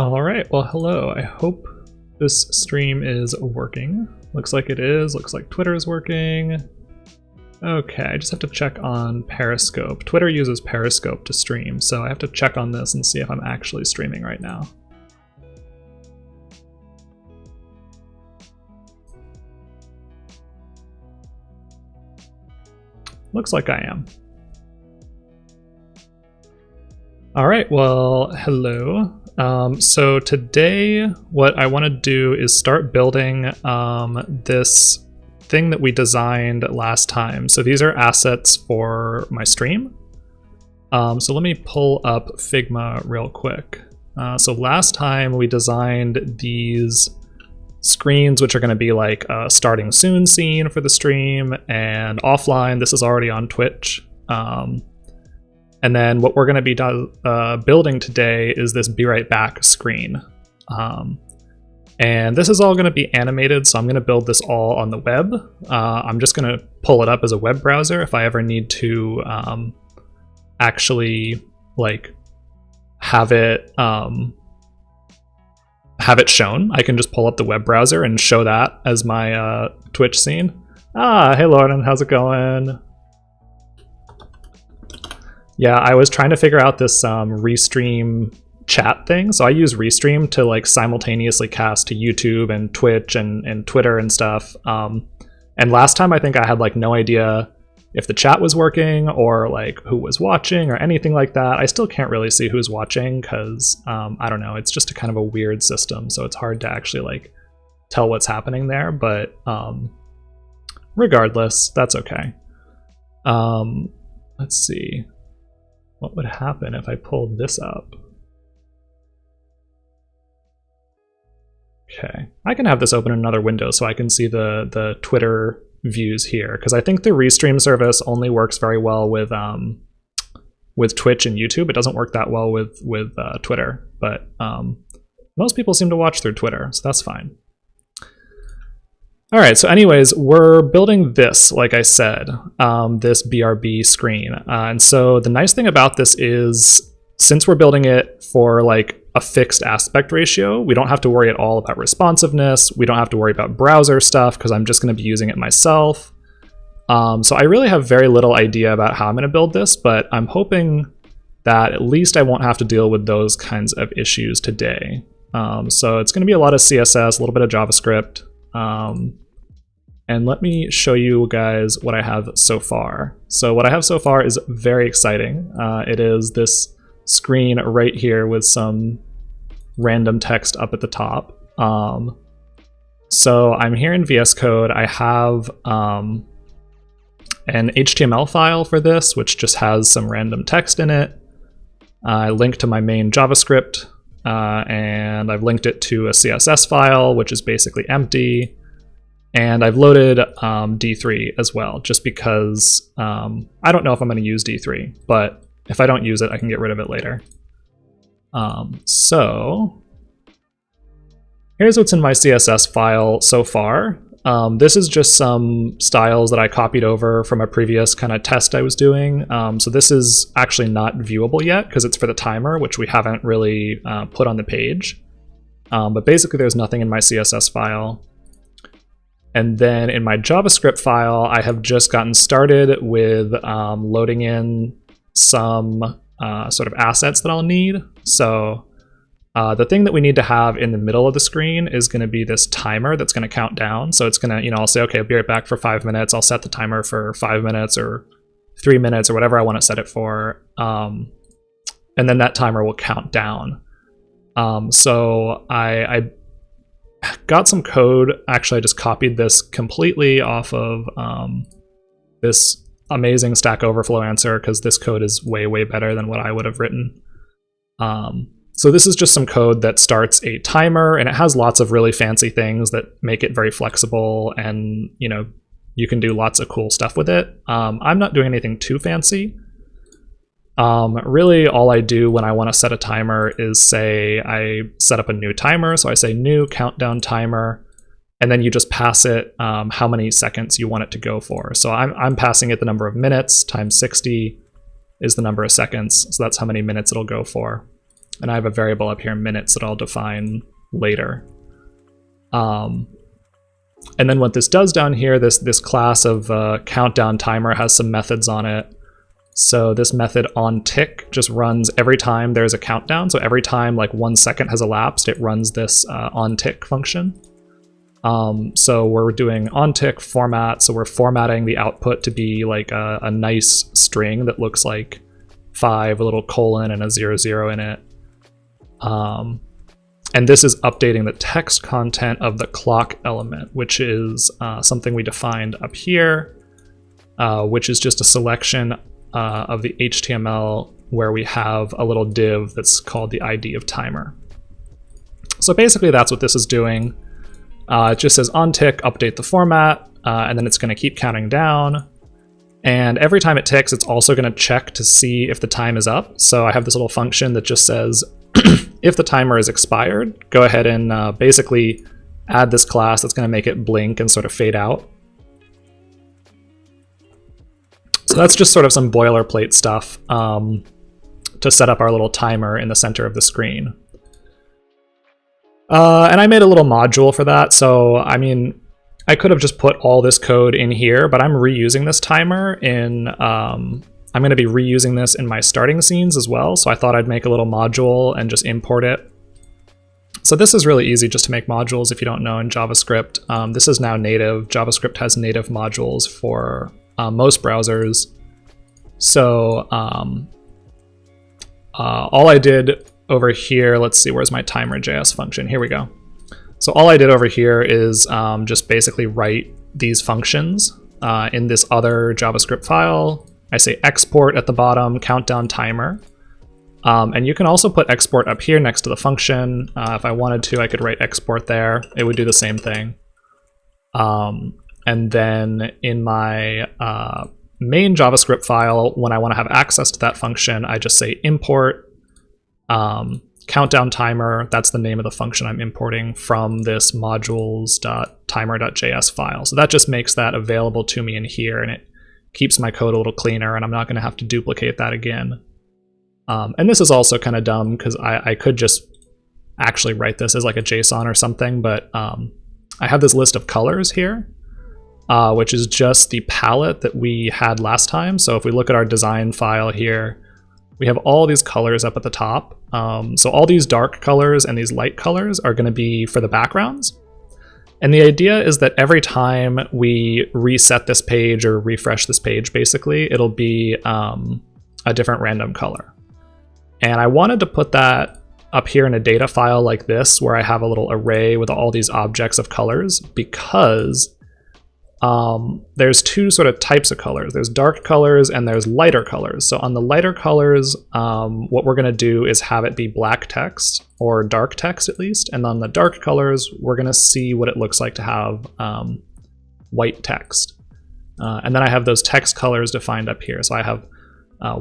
All right, well, hello. I hope this stream is working. Looks like it is. Looks like Twitter is working. Okay, I just have to check on Periscope. Twitter uses Periscope to stream, so I have to check on this and see if I'm actually streaming right now. Looks like I am. All right, well, hello. So today what I want to do is start building this thing that we designed last time. So these are assets for my stream. So let me pull up Figma real quick. So last time we designed these screens, which are going to be like a starting soon scene for the stream, and offline, this is already on Twitch. And then what we're going to be building today is this be right back screen. And this is all going to be animated, so I'm going to build this all on the web. I'm just going to pull it up as a web browser if I ever need to actually like have it shown. I can just pull up the web browser and show that as my Twitch scene. Hey Lauren, how's it going? Yeah, I was trying to figure out this Restream chat thing. So I use Restream to like simultaneously cast to YouTube and Twitch and Twitter and stuff. And last time I think I had like no idea if the chat was working or like who was watching or anything like that. I still can't really see who's watching because I don't know, it's just a kind of a weird system. So it's hard to actually like tell what's happening there, but regardless, that's okay. Let's see. What would happen if I pulled this up? Okay, I can have this open in another window so I can see the Twitter views here, because I think the Restream service only works very well with Twitch and YouTube. It doesn't work that well with Twitter, but most people seem to watch through Twitter, so that's fine. All right, so anyways, we're building this, like I said, this BRB screen. And so the nice thing about this is, since we're building it for like a fixed aspect ratio, we don't have to worry at all about responsiveness. We don't have to worry about browser stuff because I'm just going to be using it myself. So I really have very little idea about how I'm going to build this, but I'm hoping that at least I won't have to deal with those kinds of issues today. So it's going to be a lot of CSS, a little bit of JavaScript. And let me show you guys what I have so far. So what I have so far is very exciting. It is this screen right here with some random text up at the top. So I'm here in VS Code. I have an HTML file for this, which just has some random text in it. I linked to my main JavaScript, and I've linked it to a CSS file, which is basically empty. And I've loaded D3 as well, just because I don't know if I'm going to use D3, but if I don't use it, I can get rid of it later. So here's what's in my CSS file so far. This is just some styles that I copied over from a previous kind of test I was doing. So this is actually not viewable yet because it's for the timer, which we haven't really put on the page. But basically there's nothing in my CSS file. And then in my JavaScript file, I have just gotten started with loading in some sort of assets that I'll need. So the thing that we need to have in the middle of the screen is going to be this timer that's going to count down. So it's going to, I'll say, okay, I'll be right back for 5 minutes. I'll set the timer for 5 minutes or 3 minutes or whatever I want to set it for. And then that timer will count down. So I got some code. Actually, I just copied this completely off of this amazing Stack Overflow answer because this code is way, way better than what I would have written. So this is just some code that starts a timer, and it has lots of really fancy things that make it very flexible, and you can do lots of cool stuff with it. I'm not doing anything too fancy. Really, all I do when I want to set a timer is say I set up a new timer. So I say new countdown timer, and then you just pass it how many seconds you want it to go for. So I'm passing it the number of minutes times 60 is the number of seconds. So that's how many minutes it'll go for. And I have a variable up here, minutes, that I'll define later. And then what this does down here, this class of countdown timer has some methods on it. So this method onTick just runs every time there's a countdown. So every time like 1 second has elapsed, it runs this onTick function. So we're doing onTick format. So we're formatting the output to be like a nice string that looks like 5, a little colon, and a 00 in it. And this is updating the text content of the clock element, which is something we defined up here, which is just a selection of the HTML where we have a little div that's called the ID of timer. So basically that's what this is doing. It just says onTick, update the format, and then it's going to keep counting down. And every time it ticks, it's also going to check to see if the time is up. So I have this little function that just says, if the timer is expired, go ahead and basically add this class that's going to make it blink and sort of fade out. So that's just sort of some boilerplate stuff to set up our little timer in the center of the screen. And I made a little module for that. So, I mean, I could have just put all this code in here, but I'm reusing this timer in, I'm going to be reusing this in my starting scenes as well. So I thought I'd make a little module and just import it. So this is really easy just to make modules if you don't know in JavaScript. This is now native. JavaScript has native modules for most browsers. So all I did over here, let's see, where's my timer.js function? Here we go. So all I did over here is just basically write these functions in this other JavaScript file. I say export at the bottom, countdown timer. And you can also put export up here next to the function. If I wanted to, I could write export there. It would do the same thing. And then in my main JavaScript file, when I want to have access to that function, I just say import countdown timer. That's the name of the function I'm importing from this modules.timer.js file. So that just makes that available to me in here, and it keeps my code a little cleaner, and I'm not going to have to duplicate that again. And this is also kind of dumb because I could just actually write this as like a JSON or something, but I have this list of colors here, which is just the palette that we had last time. So if we look at our design file here, we have all these colors up at the top. So all these dark colors and these light colors are going to be for the backgrounds. And the idea is that every time we reset this page or refresh this page, basically, it'll be a different random color. And I wanted to put that up here in a data file like this, where I have a little array with all these objects of colors, because there's two sort of types of colors. There's dark colors and there's lighter colors. So on the lighter colors, what we're going to do is have it be black text, or dark text at least. And on the dark colors, we're going to see what it looks like to have white text. And then I have those text colors defined up here. So I have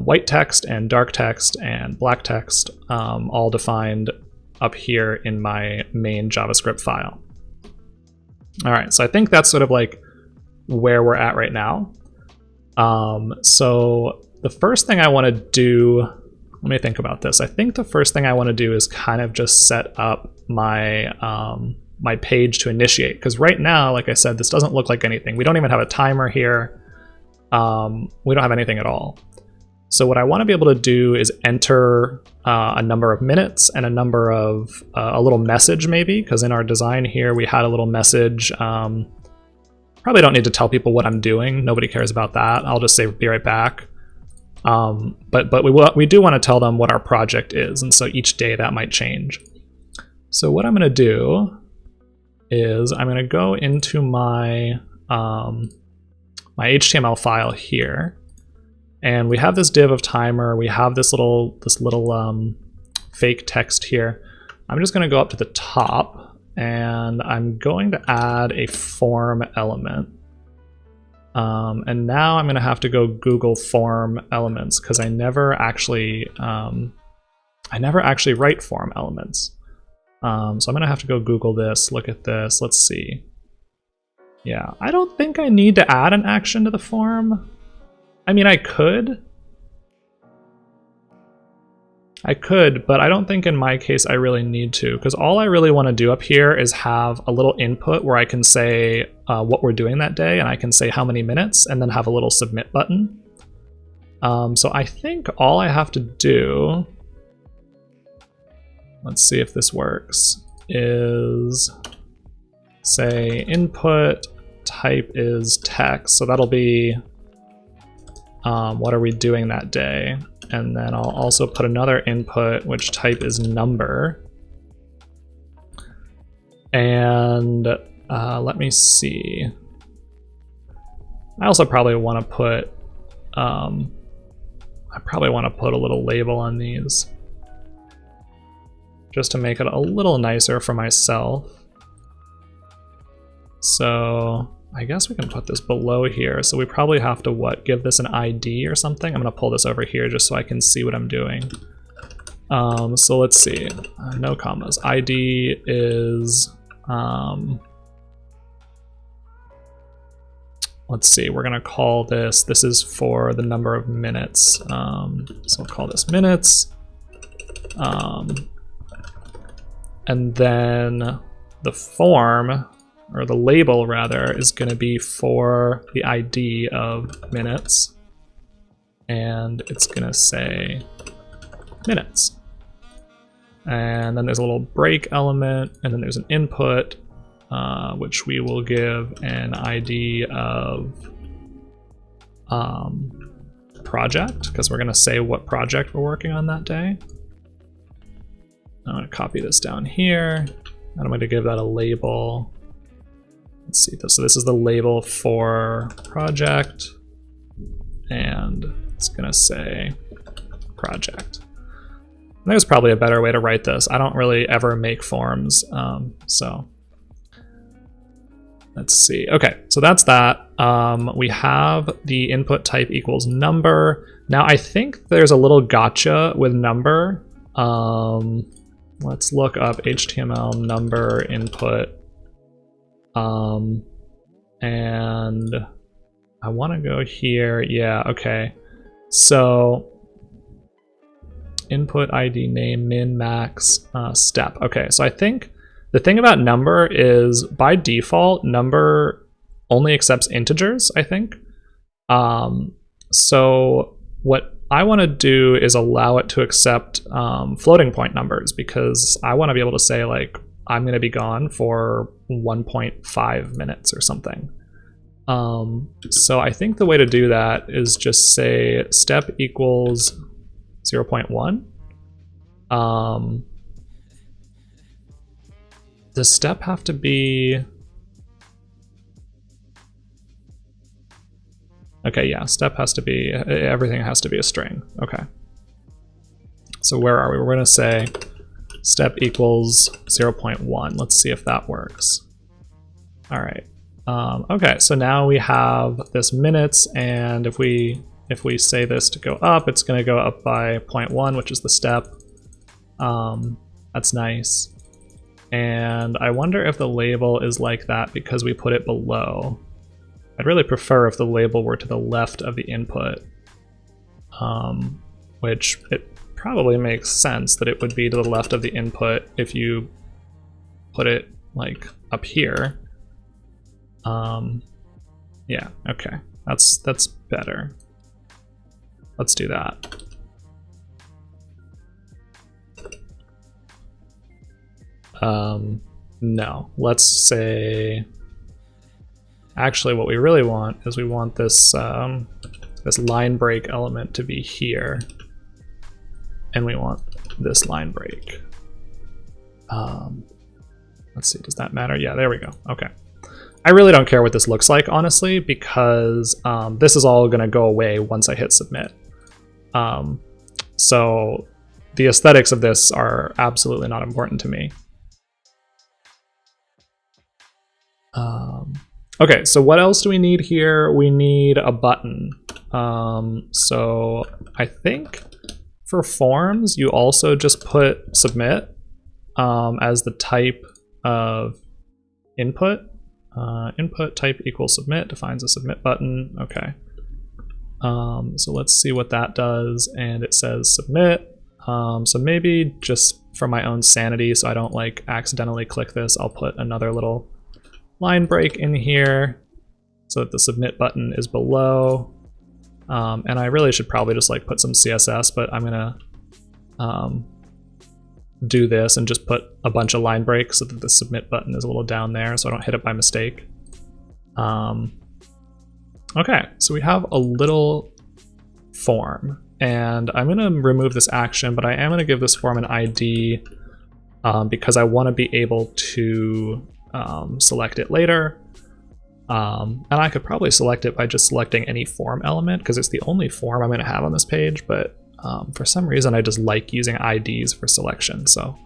white text and dark text and black text all defined up here in my main JavaScript file. All right, so I think that's sort of like where we're at right now. So the first thing I want to do, let me think about this. I think the first thing I want to do is kind of just set up my my page to initiate, because right now, like I said, this doesn't look like anything. We don't even have a timer here. We don't have anything at all. So what I want to be able to do is enter a number of minutes and a number of a little message maybe, because in our design here we had a little message. Probably don't need to tell people what I'm doing. Nobody cares about that. I'll just say be right back. But we do want to tell them what our project is, and so each day that might change. So what I'm going to do is I'm going to go into my my HTML file here. And we have this div of timer. We have this little fake text here. I'm just going to go up to the top, and I'm going to add a form element. And now I'm going to have to go Google form elements, because I never actually write form elements. So I'm going to have to go Google this. Look at this. Let's see. Yeah, I don't think I need to add an action to the form. I mean, I could. I could, but I don't think in my case I really need to, because all I really want to do up here is have a little input where I can say what we're doing that day, and I can say how many minutes, and then have a little submit button. So I think all I have to do, let's see if this works, is say input type is text. So that'll be what are we doing that day? And then I'll also put another input, which type is number. And let me see. I also probably want to put, a little label on these, just to make it a little nicer for myself. So I guess we can put this below here. So we probably have to give this an ID or something. I'm gonna pull this over here just so I can see what I'm doing. So let's see, no commas. ID is, let's see, we're gonna call this is for the number of minutes. So we'll call this minutes. And then the form, or the label rather, is going to be for the ID of minutes, and it's going to say minutes. And then there's a little break element, and then there's an input, which we will give an ID of project, because we're going to say what project we're working on that day. I'm going to copy this down here, and I'm going to give that a label. Let's see, so this is the label for project, and it's gonna say project. And there's probably a better way to write this. I don't really ever make forms, so let's see. Okay, so that's that. We have the input type equals number. Now I think there's a little gotcha with number. Let's look up HTML number input. And I want to go here. Yeah, okay. So input ID name min max step. Okay, so I think the thing about number is by default number only accepts integers, I think. So what I want to do is allow it to accept floating point numbers, because I want to be able to say like I'm going to be gone for 1.5 minutes or something. So I think the way to do that is just say step equals 0.1. Does step have to be... Okay, yeah, step has to be, everything has to be a string. Okay. So where are we? We're going to say step equals 0.1. Let's see if that works. All right. Okay, so now we have this minutes, and if we say this to go up, it's going to go up by 0.1, which is the step. That's nice. And I wonder if the label is like that because we put it below. I'd really prefer if the label were to the left of the input, which it probably makes sense that it would be to the left of the input if you put it like up here. Yeah, okay, that's better. Let's do that. No, let's say, actually what we really want is we want this this line break element to be here, and we want this line break. Let's see, does that matter? Yeah, there we go. Okay. I really don't care what this looks like, honestly, because this is all going to go away once I hit submit. So the aesthetics of this are absolutely not important to me. Okay, so what else do we need here? We need a button. So I think for forms, you also just put submit as the type of input. Input type equals submit defines a submit button. Okay. So let's see what that does. And it says submit. So maybe just for my own sanity, so I don't like accidentally click this, I'll put another little line break in here so that the submit button is below. And I really should probably just like put some CSS, but I'm gonna do this and just put a bunch of line breaks so that the submit button is a little down there so I don't hit it by mistake. Okay, so we have a little form, and I'm gonna remove this action, but I am gonna give this form an ID because I wanna be able to select it later. And I could probably select it by just selecting any form element because it's the only form I'm going to have on this page, but for some reason I just like using IDs for selection, so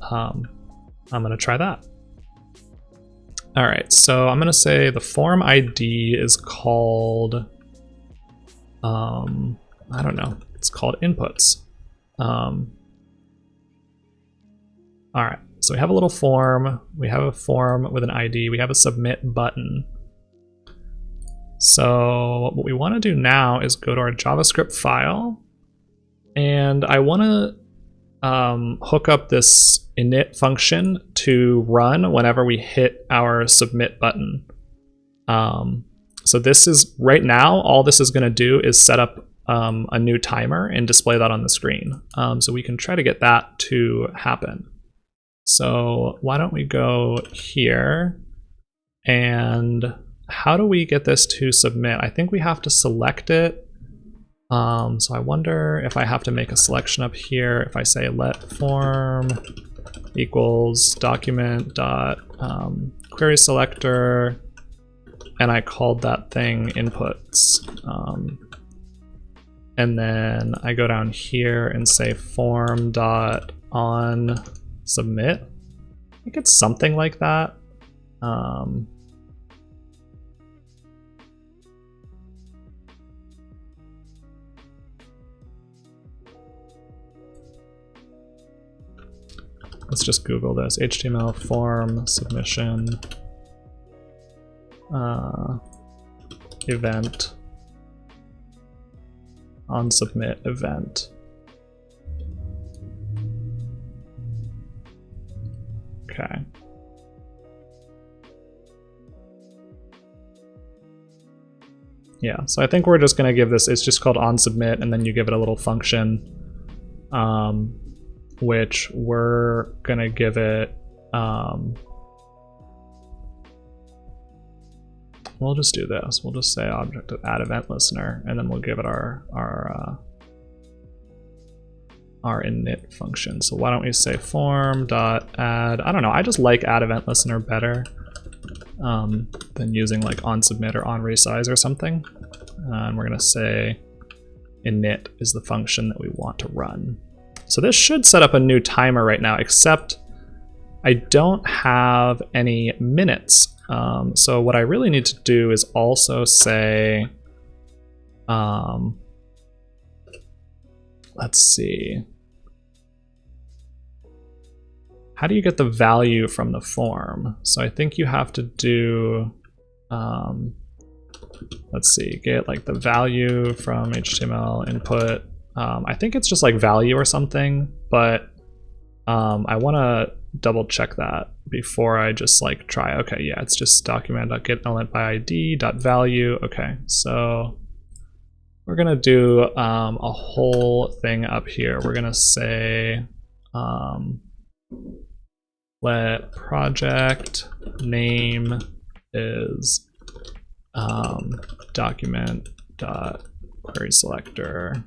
I'm going to try that. All right, so I'm going to say the form ID is called, I don't know, it's called inputs. All right. So we have a little form, we have a form with an ID, we have a submit button. So what we want to do now is go to our JavaScript file, and I want to hook up this init function to run whenever we hit our submit button. So this is, right now, all this is going to do is set up a new timer and display that on the screen. So we can try to get that to happen. So why don't we go here, and how do we get this to submit? I think we have to select it. So I wonder if I have to make a selection up here. If I say let form equals document dot query selector, and I called that thing inputs. And then I go down here and say form dot on submit. I think it's something like that. Let's just Google this. HTML form submission event on submit event. Okay. Yeah, so I think we're just going to give this, it's just called onSubmit, and then you give it a little function, which we're going to give it, we'll just do this. We'll just say object of add event listener, and then we'll give it our init function. So why don't we say form.add, I don't know, I just like add event listener better than using like onSubmit or onResize or something. And we're gonna say init is the function that we want to run. So this should set up a new timer right now, except I don't have any minutes. So what I really need to do is also say, let's see. How do you get the value from the form? So I think you have to do, let's see, get like the value from HTML input. I think it's just like value or something, but I want to double check that before I just like try. Okay, yeah, it's just document.get element by ID dot value. Okay, so we're gonna do a whole thing up here. We're gonna say let project name is document dot query selector,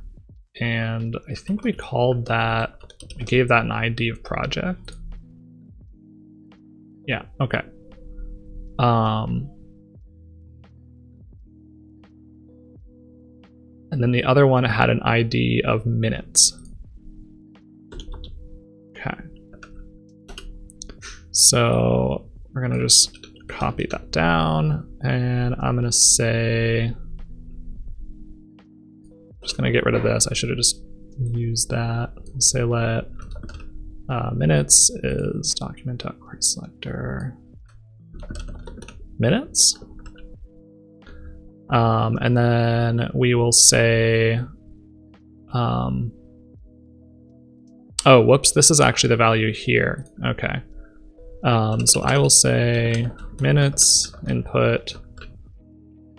and I think we called that, we gave that an ID of project. Yeah, okay. And then the other one had an ID of minutes. Okay. So we're gonna just copy that down, and I'm gonna say, I'm just gonna get rid of this. I should have just used that. Say let minutes is document.query selector minutes. And then we will say Oh, whoops, this is actually the value here. Okay. So I will say minutes input,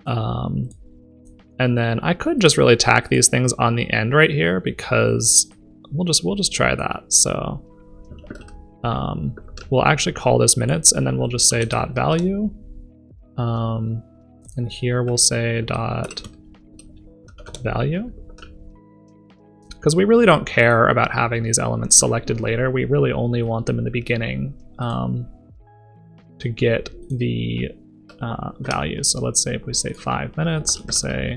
and then I could just really tack these things on the end right here because we'll just try that. So we'll actually call this minutes, and then we'll just say dot value, and here we'll say dot value. Because we really don't care about having these elements selected later. We really only want them in the beginning to get the value. So let's say if we say 5 minutes, we say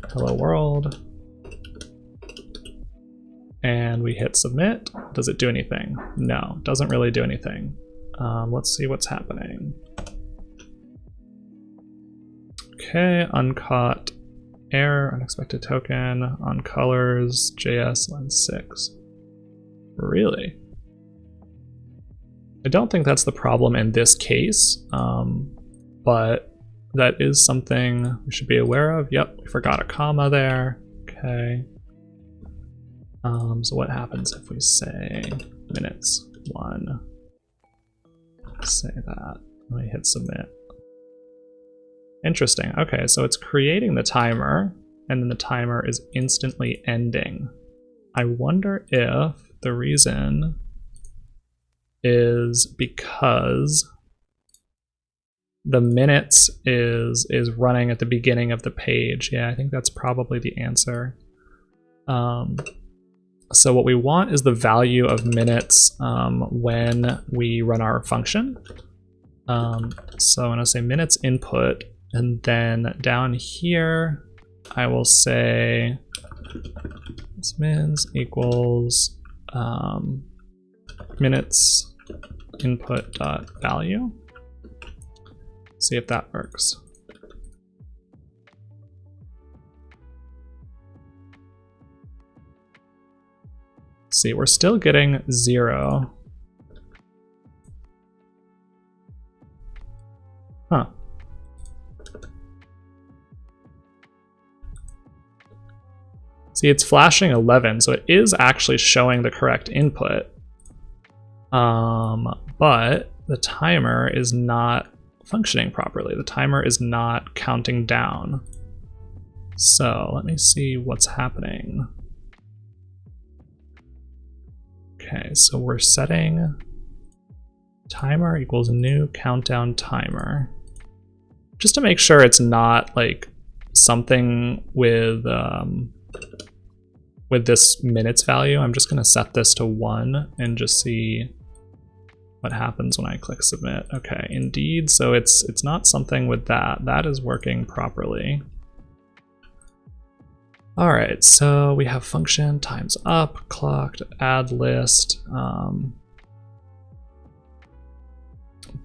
hello world, and we hit submit. Does it do anything? No, doesn't really do anything. Let's see what's happening. Okay, uncaught error, unexpected token, on colors, JS line 6. Really? I don't think that's the problem in this case, but that is something we should be aware of. Yep, we forgot a comma there. Okay. So what happens if we say minutes 1? Say that. Let me hit submit. Interesting. Okay, so it's creating the timer, and then the timer is instantly ending. I wonder if the reason is because the minutes is running at the beginning of the page. Yeah, I think that's probably the answer. So what we want is the value of minutes when we run our function. So I'm going to say minutes input, and then down here I will say mins equals minutes input dot value. See if that works. See, we're still getting 0. Huh. See, it's flashing 11, so it is actually showing the correct input. But the timer is not functioning properly. The timer is not counting down. So let me see what's happening. Okay, so we're setting timer equals new countdown timer. Just to make sure it's not like something with this minutes value, I'm just gonna set this to 1 and just see what happens when I click submit. Okay, indeed, so it's not something with that. That is working properly. All right, so we have function times up, clocked, add list,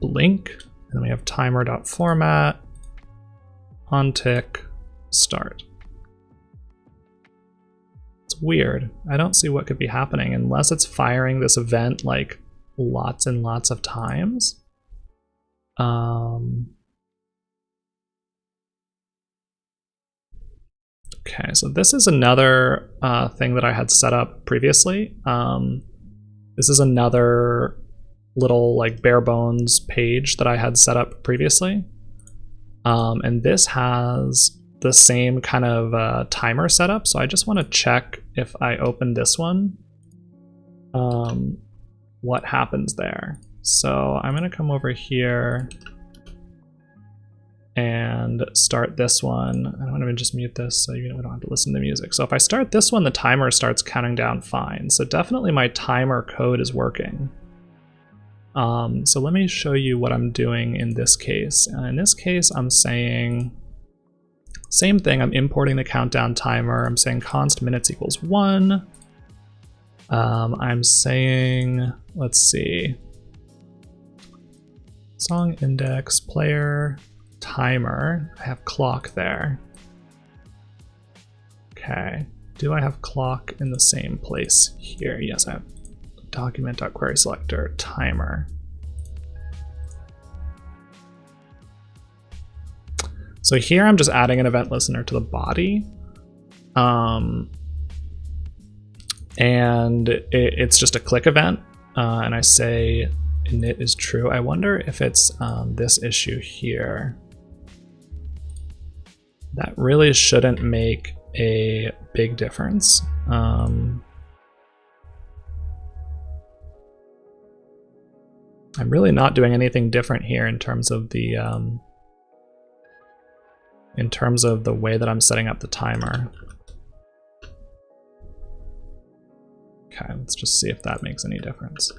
blink, and then we have timer.format, on tick, start. It's weird. I don't see what could be happening unless it's firing this event like lots and lots of times. Okay, so this is another thing that I had set up previously. This is another little like bare bones page that I had set up previously. And this has the same kind of timer setup. So I just want to check if I open this one, what happens there. So I'm going to come over here and start this one. I don't want to just mute this so we don't have to listen to the music. So if I start this one, the timer starts counting down fine. So definitely my timer code is working. So let me show you what I'm doing in this case. In this case, I'm saying same thing. I'm importing the countdown timer. I'm saying const minutes equals 1. I'm saying, let's see, song index player timer. I have clock there. Okay, do I have clock in the same place here? Yes, I have document.querySelector timer. So here I'm just adding an event listener to the body. and it's just a click event, and I say init is true. I wonder if it's this issue here. That really shouldn't make a big difference. I'm really not doing anything different here in terms of the way that I'm setting up the timer. Okay, let's just see if that makes any difference.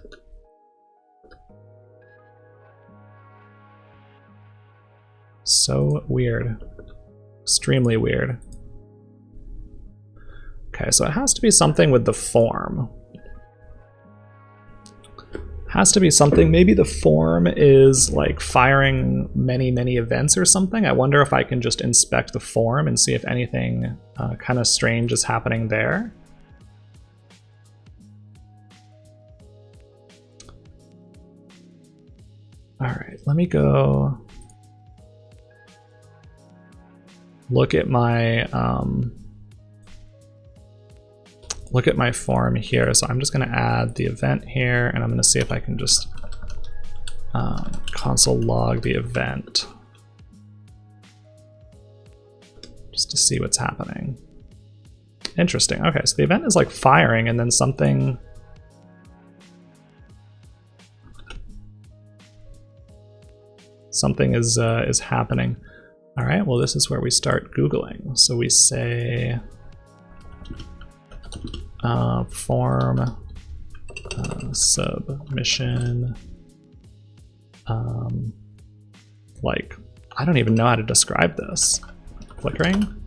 So weird. Extremely weird. Okay, so it has to be something with the form. Has to be something, maybe the form is like firing many events or something. I wonder if I can just inspect the form and see if anything kind of strange is happening there. All right, let me go look at my form here. So I'm just going to add the event here, and I'm going to see if I can just console log the event just to see what's happening. Interesting. Okay, so the event is like firing, and then something is happening. All right, well, this is where we start Googling. So we say form submission, like, I don't even know how to describe this. Flickering?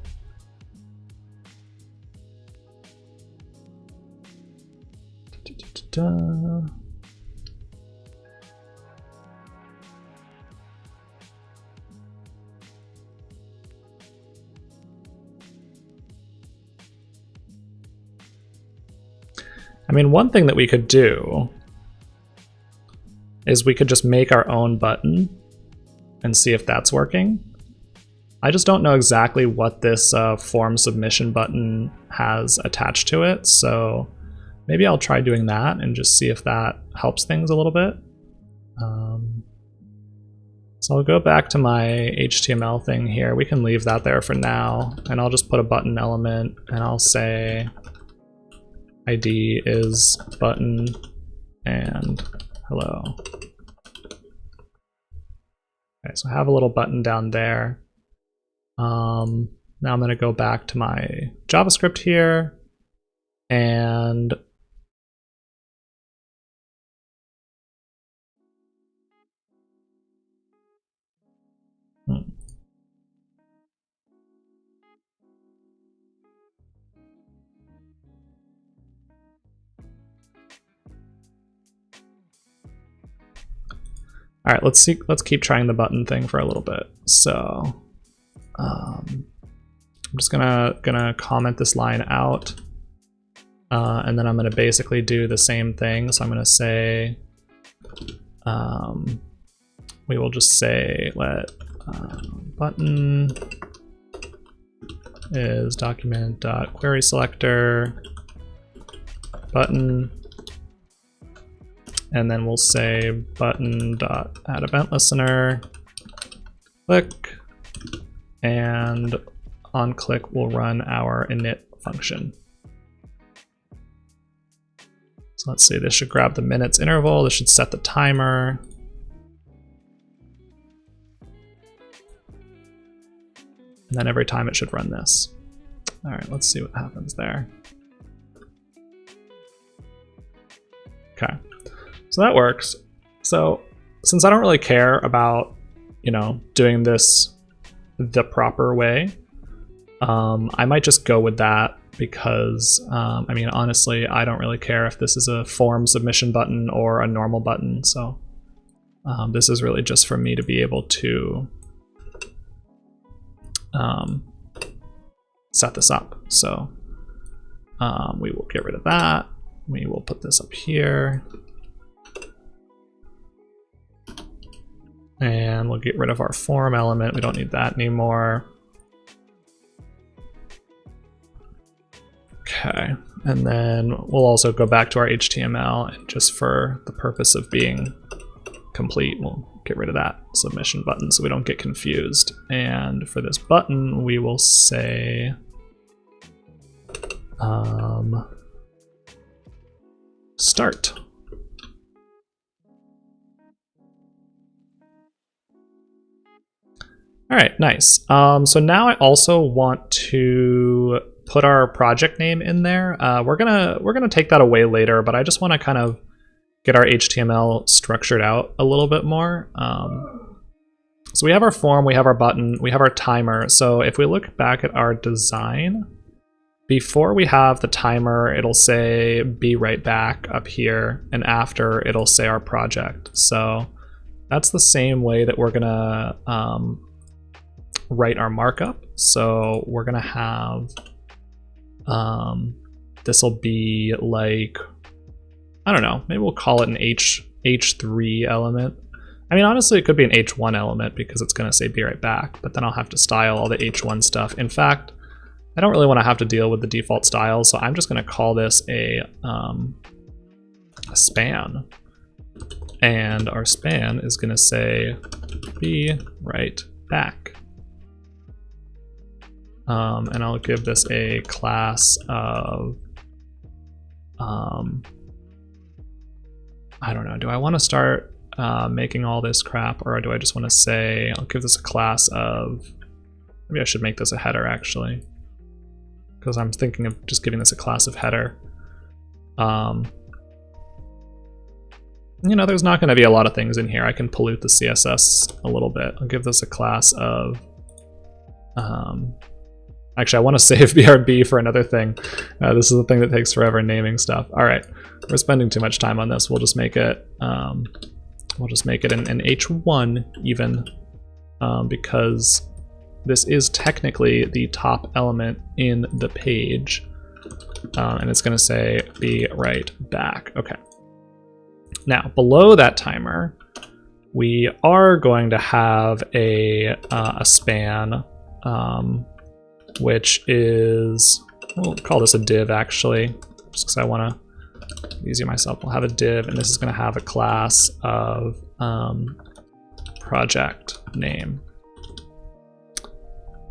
I mean, one thing that we could do is we could just make our own button and see if that's working. I just don't know exactly what this form submission button has attached to it, so maybe I'll try doing that and just see if that helps things a little bit. So I'll go back to my HTML thing here. We can leave that there for now, and I'll just put a button element, and I'll say ID is button and hello. Okay, so I have a little button down there. Now I'm going to go back to my JavaScript here, and all right, let's keep trying the button thing for a little bit. So I'm just gonna comment this line out, and then I'm gonna basically do the same thing. So I'm gonna say we will just say let button is document.query selector button. And then we'll say button.add event listener, click, and on click we'll run our init function. So let's see, this should grab the minutes interval, this should set the timer. And then every time it should run this. All right, let's see what happens there. Okay. So that works. So since I don't really care about, doing this the proper way, I might just go with that because, I mean, honestly, I don't really care if this is a form submission button or a normal button. So this is really just for me to be able to set this up. So we will get rid of that. We will put this up here. And we'll get rid of our form element. We don't need that anymore. Okay, and then we'll also go back to our HTML, and just for the purpose of being complete, we'll get rid of that submission button so we don't get confused. And for this button, we will say start. All right, nice. So now I also want to put our project name in there. We're gonna take that away later, but I just want to kind of get our HTML structured out a little bit more. So we have our form, we have our button, we have our timer. So if we look back at our design, before we have the timer, it'll say "be right back" up here, and after it'll say our project. So that's the same way that we're gonna write our markup. So we're gonna have this will be like, I don't know, maybe we'll call it an H3 element. I mean, honestly, it could be an H1 element because it's gonna say "be right back," but then I'll have to style all the H1 stuff. In fact, I don't really want to have to deal with the default styles, so I'm just gonna call this a span. And our span is gonna say "be right back." And I'll give this a class of, I don't know, do I want to start making all this crap, or do I just want to say, I'll give this a class of, maybe I should make this a header actually, because I'm thinking of just giving this a class of header. You know, there's not going to be a lot of things in here. I can pollute the CSS a little bit. I'll give this a class of, actually, I want to save BRB for another thing. This is the thing that takes forever naming stuff. All right, we're spending too much time on this. We'll just make it, an H1 even, because this is technically the top element in the page, and it's going to say "be right back." Okay. Now, below that timer, we are going to have a span, which is, we'll call this a div actually, just because I want to be easy myself. We'll have a div, and this is going to have a class of project name.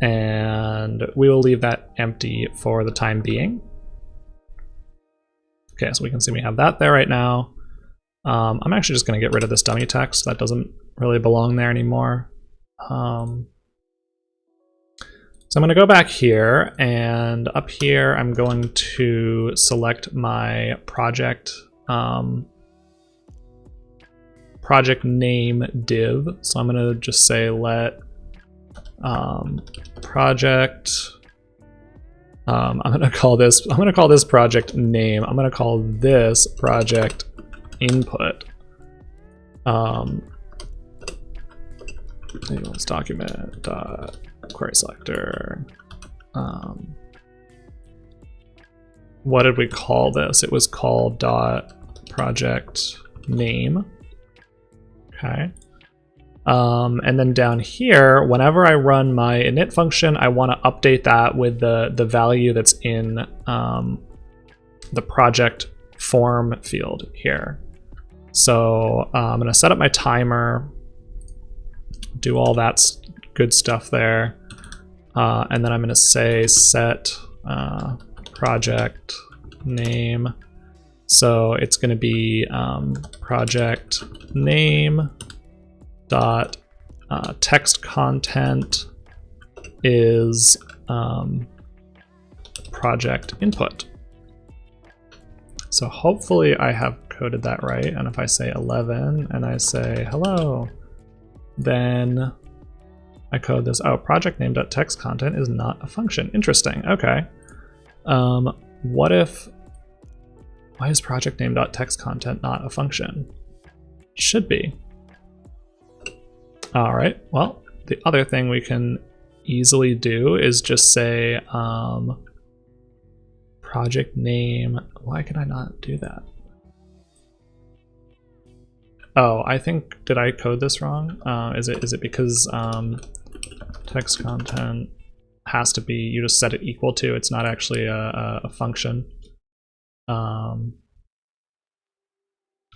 And we will leave that empty for the time being. Okay, so we can see we have that there right now. I'm actually just going to get rid of this dummy text. That doesn't really belong there anymore. So I'm going to go back here, and up here I'm going to select my project project name div. So I'm going to just say let project, I'm going to call this project name. I'm going to call this project input. Let's document query selector. What did we call this? It was called project name. Okay. And then down here, whenever I run my init function, I want to update that with the value that's in the project form field here. So I'm going to set up my timer, do all that good stuff there, and then I'm going to say set project name. So it's going to be project name dot text content is project input. So hopefully I have coded that right, and if I say 11 and I say hello, then I code this. Oh, project name dot text content is not a function. Interesting. Okay. Why is project name dot text content not a function? It should be. All right. Well, the other thing we can easily do is just say project name. Why can I not do that? Oh, I think, did I code this wrong? Is it because text content has to be, you just set it equal to, it's not actually a function.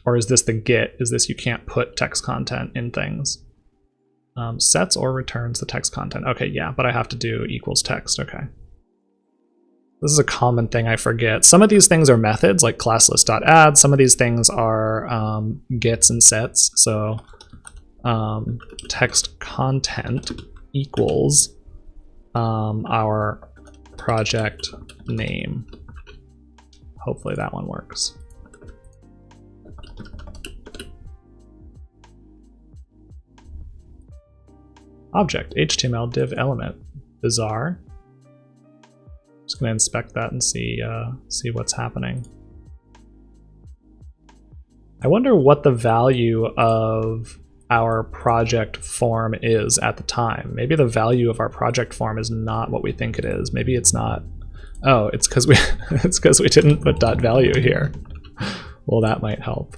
Or is this the get? Is this you can't put text content in things? Sets or returns the text content. Okay, yeah, but I have to do equals text, okay. This is a common thing I forget. Some of these things are methods, like classlist.add. Some of these things are gets and sets. So text content equals our project name. Hopefully that one works. Object, HTML div element. Bizarre. Just gonna inspect that and see what's happening. I wonder what the value of our project form is at the time. Maybe the value of our project form is not what we think it is. Maybe it's not. Oh, it's because we it's because we didn't put .value here. Well, that might help.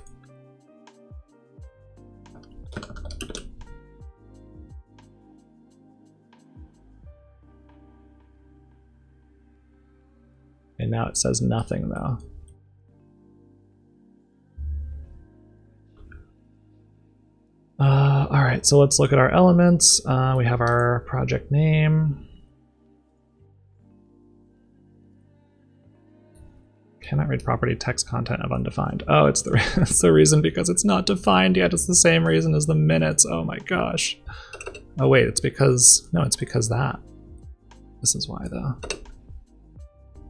And now it says nothing though. All right, so let's look at our elements. We have our project name. Cannot read property text content of undefined. Oh, it's the reason because it's not defined yet. It's the same reason as the minutes. Oh my gosh. Oh wait, it's because, no, it's because that. This is why though.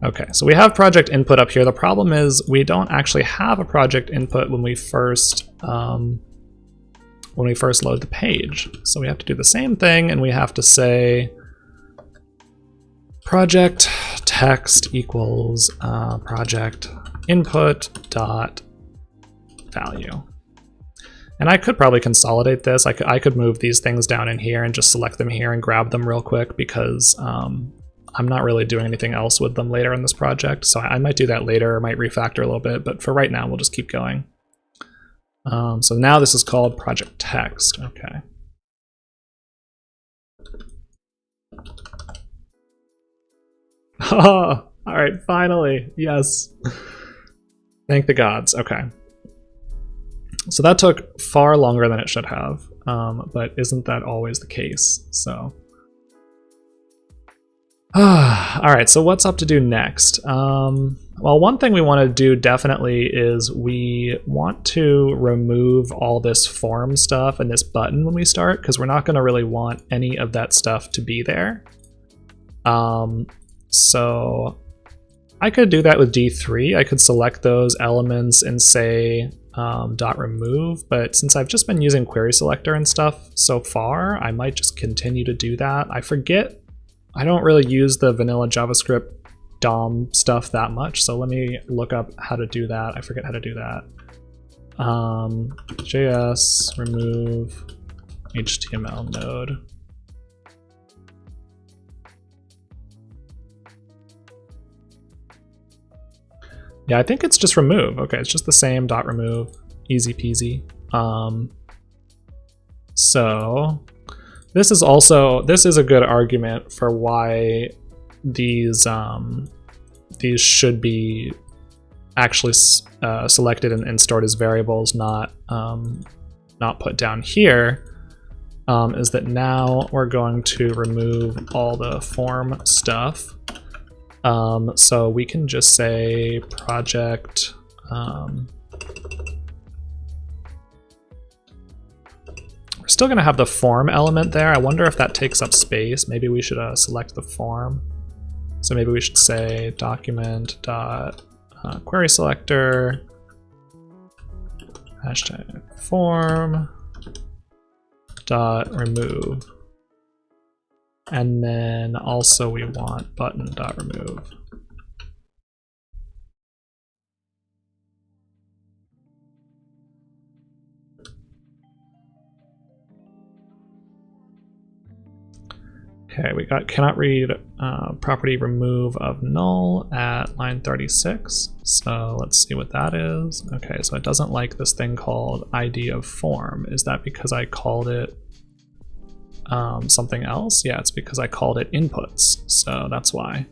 Okay, so we have project input up here. The problem is we don't actually have a project input when we first load the page. So we have to do the same thing, and we have to say project text equals project input dot value. And I could probably consolidate this. I could move these things down in here and just select them here and grab them real quick because I'm not really doing anything else with them later in this project. So I might do that later, or might refactor a little bit, but for right now, we'll just keep going. So now this is called project text, okay. Oh, all right, finally, yes. Thank the gods, okay. So that took far longer than it should have, but isn't that always the case, so. All right, so what's up to do next? Well, one thing we want to do definitely is we want to remove all this form stuff and this button when we start, because we're not going to really want any of that stuff to be there. So I could do that with D3. I could select those elements and say .remove, but since I've just been using query selector and stuff so far, I might just continue to do that. I forget. I don't really use the vanilla JavaScript DOM stuff that much, so let me look up how to do that. I forget how to do that. JS remove HTML node. Yeah, I think it's just remove. Okay, it's just the same .remove, easy peasy. So this is a good argument for why these should be actually selected and stored as variables, not put down here. Is that now we're going to remove all the form stuff. So we can just say project we're still going to have the form element there. I wonder if that takes up space. Maybe we should select the form. So maybe we should say document dot query selector hashtag form dot remove. And then also we want button dot remove. Okay, we got cannot read property remove of null at line 36. So let's see what that is. Okay, so it doesn't like this thing called ID of form. Is that because I called it something else? Yeah, it's because I called it inputs, so that's why.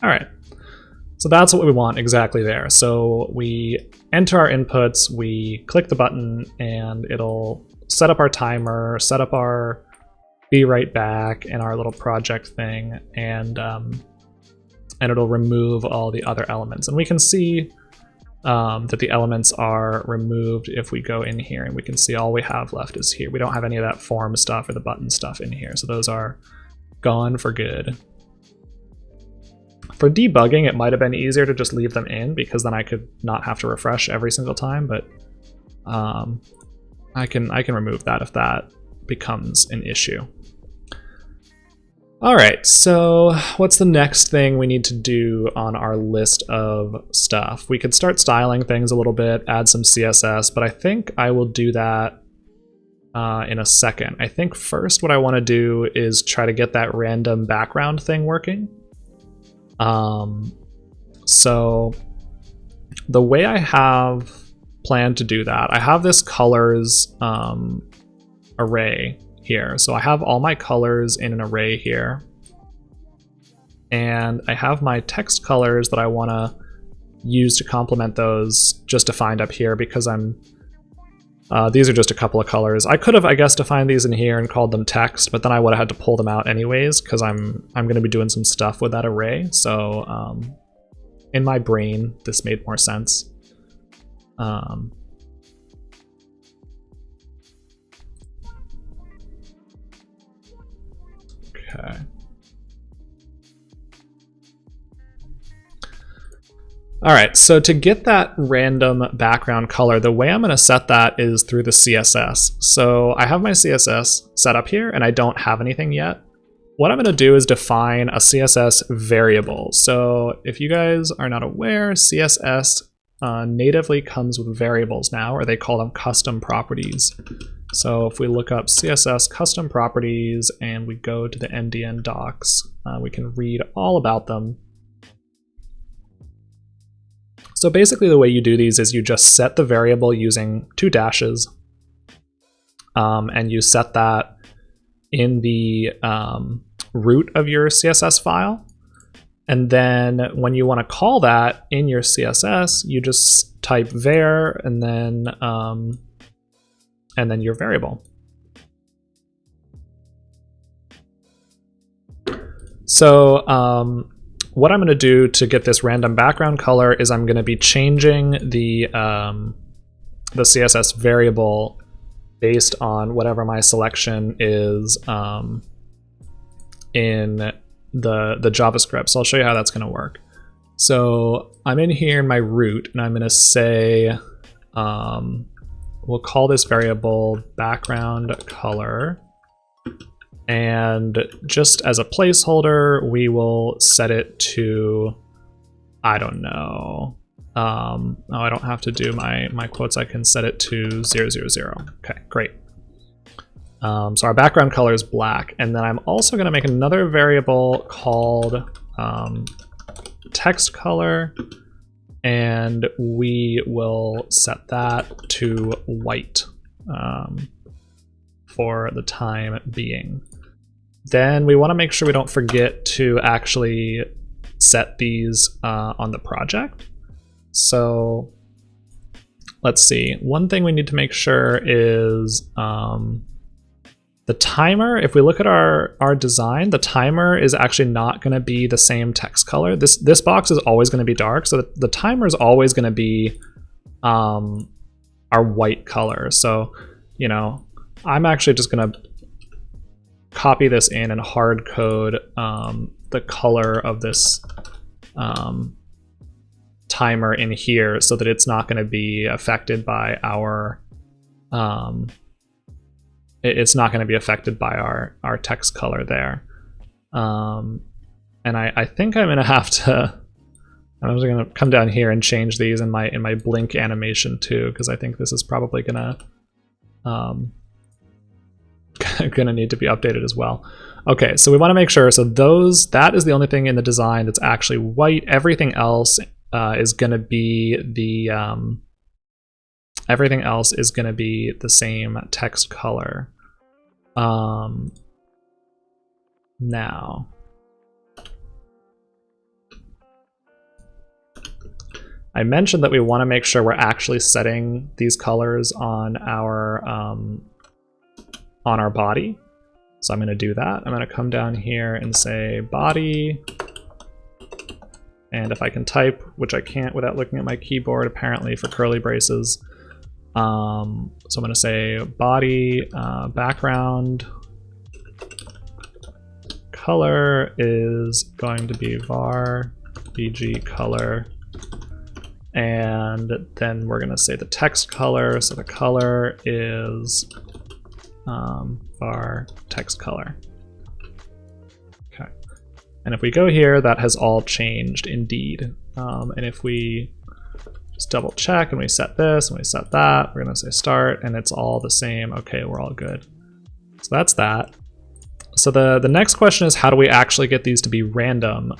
All right, so that's what we want exactly there. So we enter our inputs, we click the button, and it'll set up our timer, set up our be right back and our little project thing, and it'll remove all the other elements. And we can see that the elements are removed if we go in here, and we can see all we have left is here. We don't have any of that form stuff or the button stuff in here, so those are gone for good. For debugging, it might have been easier to just leave them in, because then I could not have to refresh every single time, but I can remove that if that becomes an issue. All right, so what's the next thing we need to do on our list of stuff? We could start styling things a little bit, add some CSS, but I think I will do that in a second. I think first what I want to do is try to get that random background thing working. So the way I have planned to do that, I have this colors array here. So I have all my colors in an array here. And I have my text colors that I want to use to complement those just defined up here, because these are just a couple of colors. I could have, I guess, defined these in here and called them text, but then I would have had to pull them out anyways, because I'm going to be doing some stuff with that array. So in my brain, this made more sense. Okay. All right, so to get that random background color, the way I'm going to set that is through the CSS. So I have my CSS set up here, and I don't have anything yet. What I'm going to do is define a CSS variable. So if you guys are not aware, CSS natively comes with variables now, or they call them custom properties. So if we look up CSS custom properties and we go to the MDN docs, we can read all about them. So basically the way you do these is you just set the variable using 2 dashes, and you set that in the root of your CSS file. And then when you want to call that in your CSS, you just type var and then your variable. So what I'm going to do to get this random background color is I'm going to be changing the CSS variable based on whatever my selection is in the JavaScript. So I'll show you how that's going to work. So I'm in here in my root, and I'm going to say, we'll call this variable background color. And just as a placeholder, we will set it to, I don't know. Oh, I don't have to do my quotes. I can set it to 000. Okay, great. So our background color is black. And then I'm also going to make another variable called text color. And we will set that to white for the time being. Then we want to make sure we don't forget to actually set these on the project. So let's see. One thing we need to make sure is the timer. If we look at our design, the timer is actually not going to be the same text color. This box is always going to be dark, so the timer is always going to be our white color. So, you know, I'm actually just going to copy this in and hard code the color of this timer in here so that it's not going to be affected by our it's not going to be affected by our text color there. And I think I'm going to have to, I'm just going to come down here and change these in my blink animation too, because I think this is probably going to need to be updated as well. Okay, so we want to make sure, so that is the only thing in the design that's actually white. Everything else is going to be the everything else is going to be the same text color. Now, I mentioned that we want to make sure we're actually setting these colors on our body. So I'm going to do that. I'm going to come down here and say body. And if I can type, which I can't without looking at my keyboard, apparently for curly braces. So I'm going to say body background color is going to be var bg color. And then we're going to say the text color. So the color is var text color. Okay. And if we go here, that has all changed indeed. And if we just double check and we set this and we set that, we're going to say start and it's all the same. Okay, we're all good. So that's that. So the next question is, how do we actually get these to be random?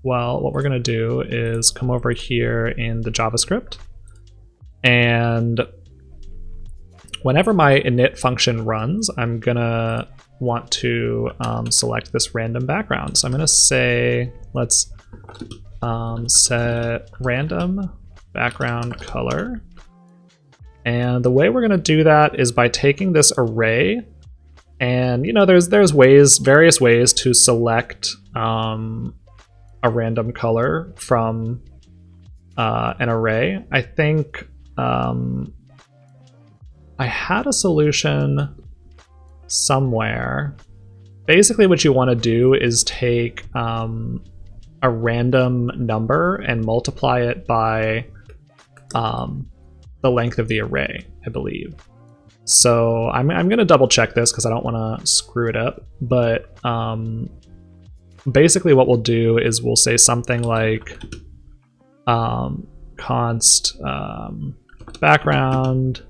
Well, what we're going to do is come over here in the JavaScript, and whenever my init function runs, I'm going to want to select this random background. So I'm going to say, let's set random background color. And the way we're going to do that is by taking this array, and there's various ways to select a random color from an array. I think I had a solution somewhere. Basically what you want to do is take a random number and multiply it by the length of the array, I believe. So I'm going to double check this because I don't want to screw it up, but basically what we'll do is we'll say something like const background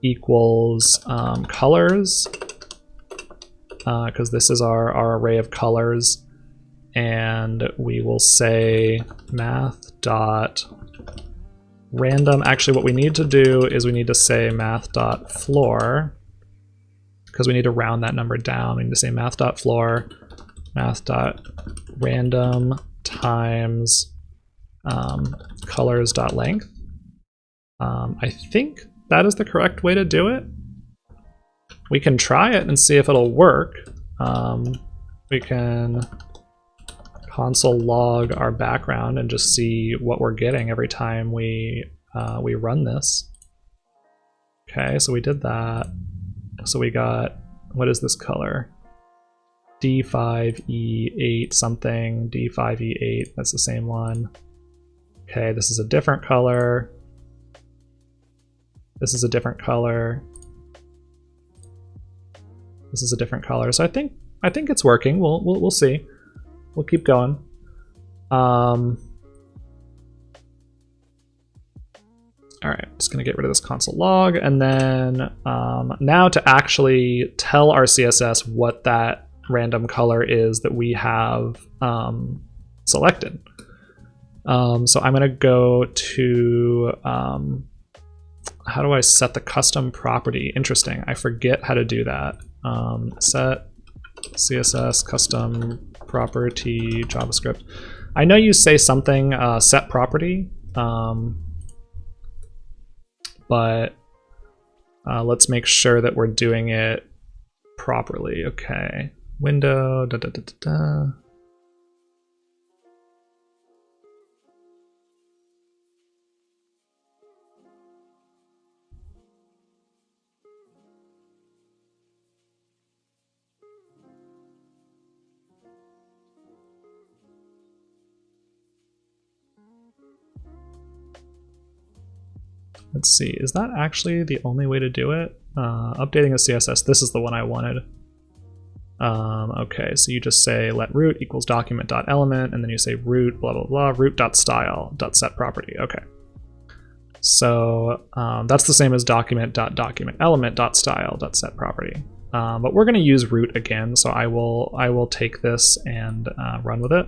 equals colors, because this is our array of colors, and we will say math dot random. Actually, what we need to do is we need to say math dot floor, because we need to round that number down. We need to say math dot floor math dot random times colors dot length. I think that is the correct way to do it. We can try it and see if it'll work. We can console log our background and just see what we're getting every time we run this. Okay, so we did that. So we got, what is this color? D5E8 something, D5E8, that's the same one. Okay, this is a different color. This is a different color. This is a different color. So I think it's working. We'll see. We'll keep going. All right, just gonna get rid of this console log, and then now to actually tell our CSS what that random color is that we have selected. So I'm gonna go to how do I set the custom property? Interesting, I forget how to do that. Set CSS custom property JavaScript. I know you say something set property, but let's make sure that we're doing it properly. Okay, window da da da da da. Let's see, is that actually the only way to do it? Updating a CSS, this is the one I wanted. Okay, so you just say let root equals document.element, and then you say root blah blah blah root.style.set property. Okay, so that's the same as document.document.element.style.set property. But we're going to use root again, so I will take this and run with it.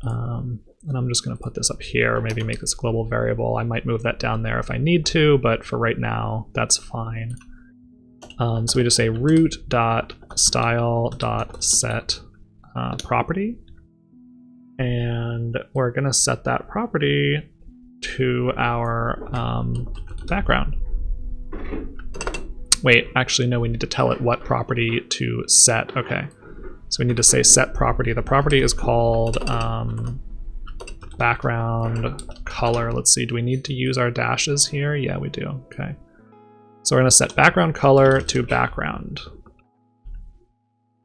And I'm just going to put this up here, maybe make this global variable. I might move that down there if I need to, but for right now, that's fine. So we just say root.style.set property. And we're going to set that property to our background. Wait, actually, no, we need to tell it what property to set. Okay. So we need to say set property. The property is called background color. Let's see, do we need to use our dashes here? Yeah, we do. Okay. So we're going to set background color to background.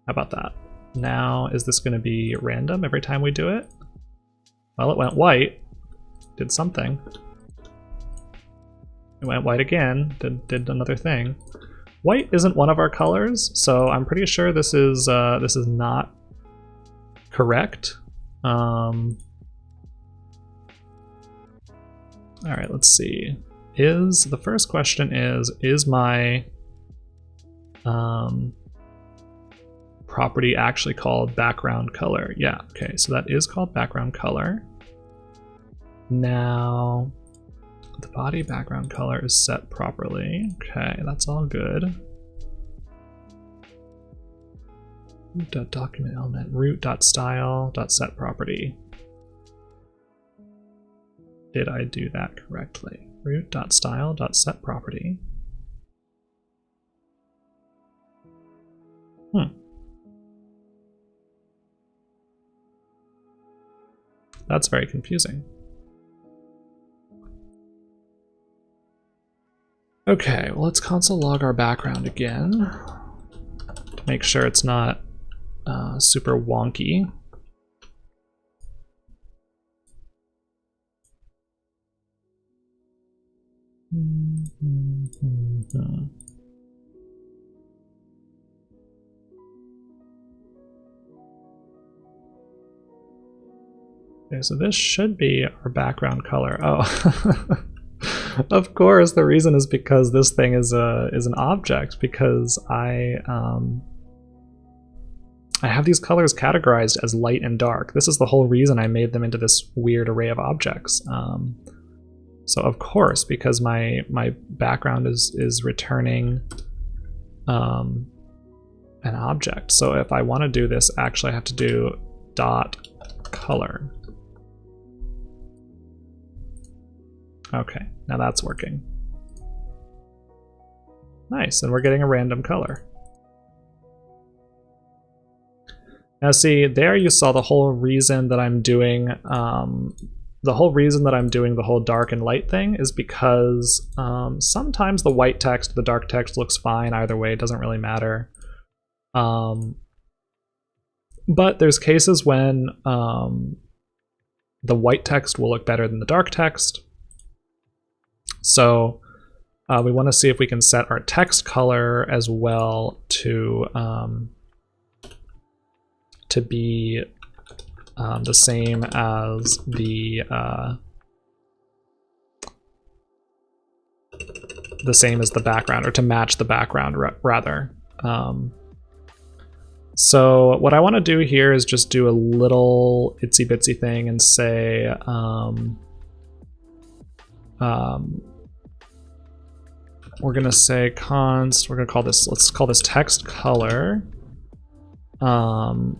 How about that? Now, is this going to be random every time we do it? Well, it went white. Did something. It went white again. Did another thing. White isn't one of our colors, so I'm pretty sure this is not correct. All right, let's see. The first question is my property actually called background color? Yeah, okay, so that is called background color. Now, the body background color is set properly. Okay, that's all good. Root.document element, root.style.set property. Did I do that correctly? Root.style.set property. That's very confusing. Okay, well, let's console log our background again to make sure it's not super wonky. Okay, so this should be our background color. Oh, of course, the reason is because this thing is an object, because I have these colors categorized as light and dark. This is the whole reason I made them into this weird array of objects. So of course, because my background is returning an object. So if I want to do this, actually I have to do dot color. Okay, now that's working. Nice, and we're getting a random color. Now see, there you saw the whole reason that I'm doing the whole dark and light thing is because sometimes the white text, the dark text looks fine either way, it doesn't really matter. But there's cases when the white text will look better than the dark text. So we want to see if we can set our text color as well to be the same as the background, or to match the background rather. So what I want to do here is just do a little itsy bitsy thing and say we're gonna say const, we're gonna call this, let's call this text color. Or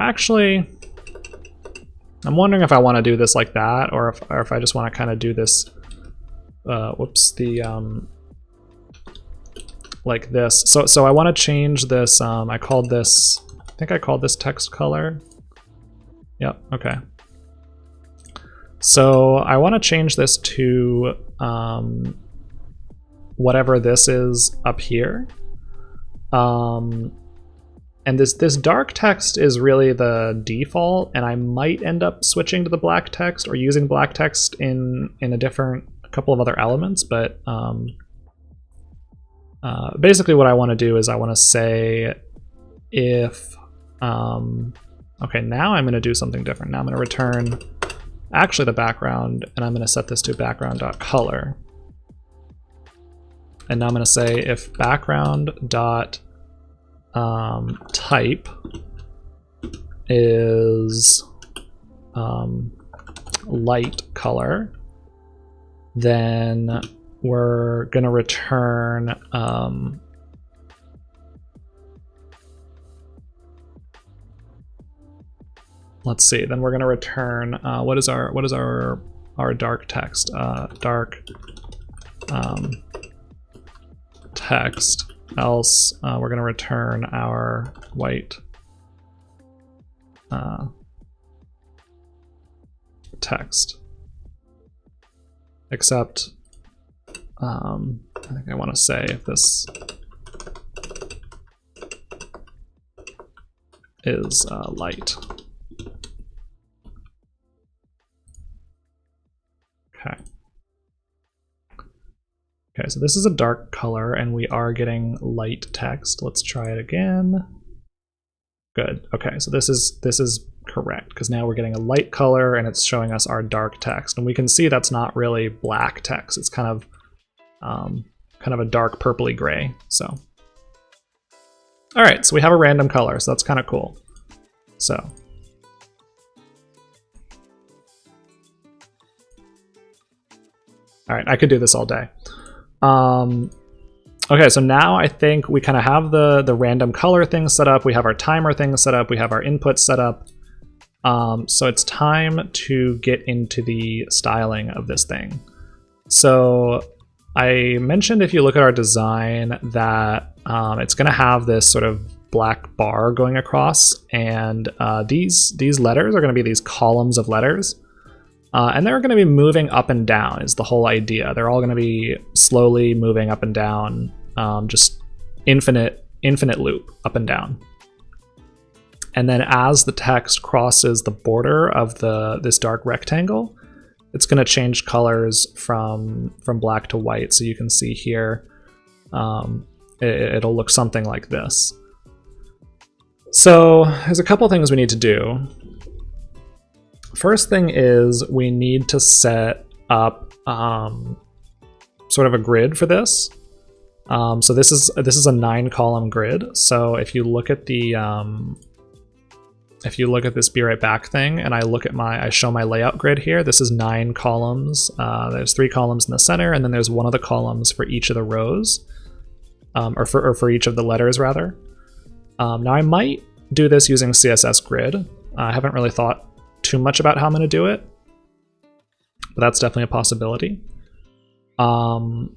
actually, I'm wondering if I want to do this like that, or if I just want to kind of do this, like this. So I want to change this. I think I called this text color. Yep. Okay. So I want to change this to whatever this is up here. And this dark text is really the default, and I might end up switching to the black text or using black text in a couple of other elements, but basically what I want to do is I want to say if, okay, now I'm going to do something different. Now I'm going to return actually the background, and I'm going to set this to background.color. And now I'm going to say if background dot type is light color, then we're going to return let's see, then we're going to return what is our dark text? Dark text, else we're going to return our white text. Except I think I want to say if this is light. Okay. Okay, so this is a dark color and we are getting light text. Let's try it again. Good. Okay, so this is correct because now we're getting a light color and it's showing us our dark text, and we can see that's not really black text. It's kind of a dark purpley gray. So, all right, so we have a random color, so that's kind of cool. So, all right, I could do this all day. Okay, so now I think we kind of have the random color thing set up. We have our timer thing set up. We have our input set up. So it's time to get into the styling of this thing. So I mentioned if you look at our design that it's going to have this sort of black bar going across, and these letters are going to be these columns of letters. And they're going to be moving up and down is the whole idea. They're all going to be slowly moving up and down, just infinite loop up and down. And then as the text crosses the border of this dark rectangle, it's going to change colors from black to white. So you can see here, it'll look something like this. So there's a couple things we need to do. First thing is we need to set up sort of a grid for this. So this is a 9-column grid. So if you look at this be right back thing, and I show my layout grid here, this is 9 columns. There's 3 columns in the center, and then there's one of the columns for each of the rows, or for each of the letters rather. Now I might do this using CSS Grid. I haven't really thought too much about how I'm going to do it, but that's definitely a possibility. Then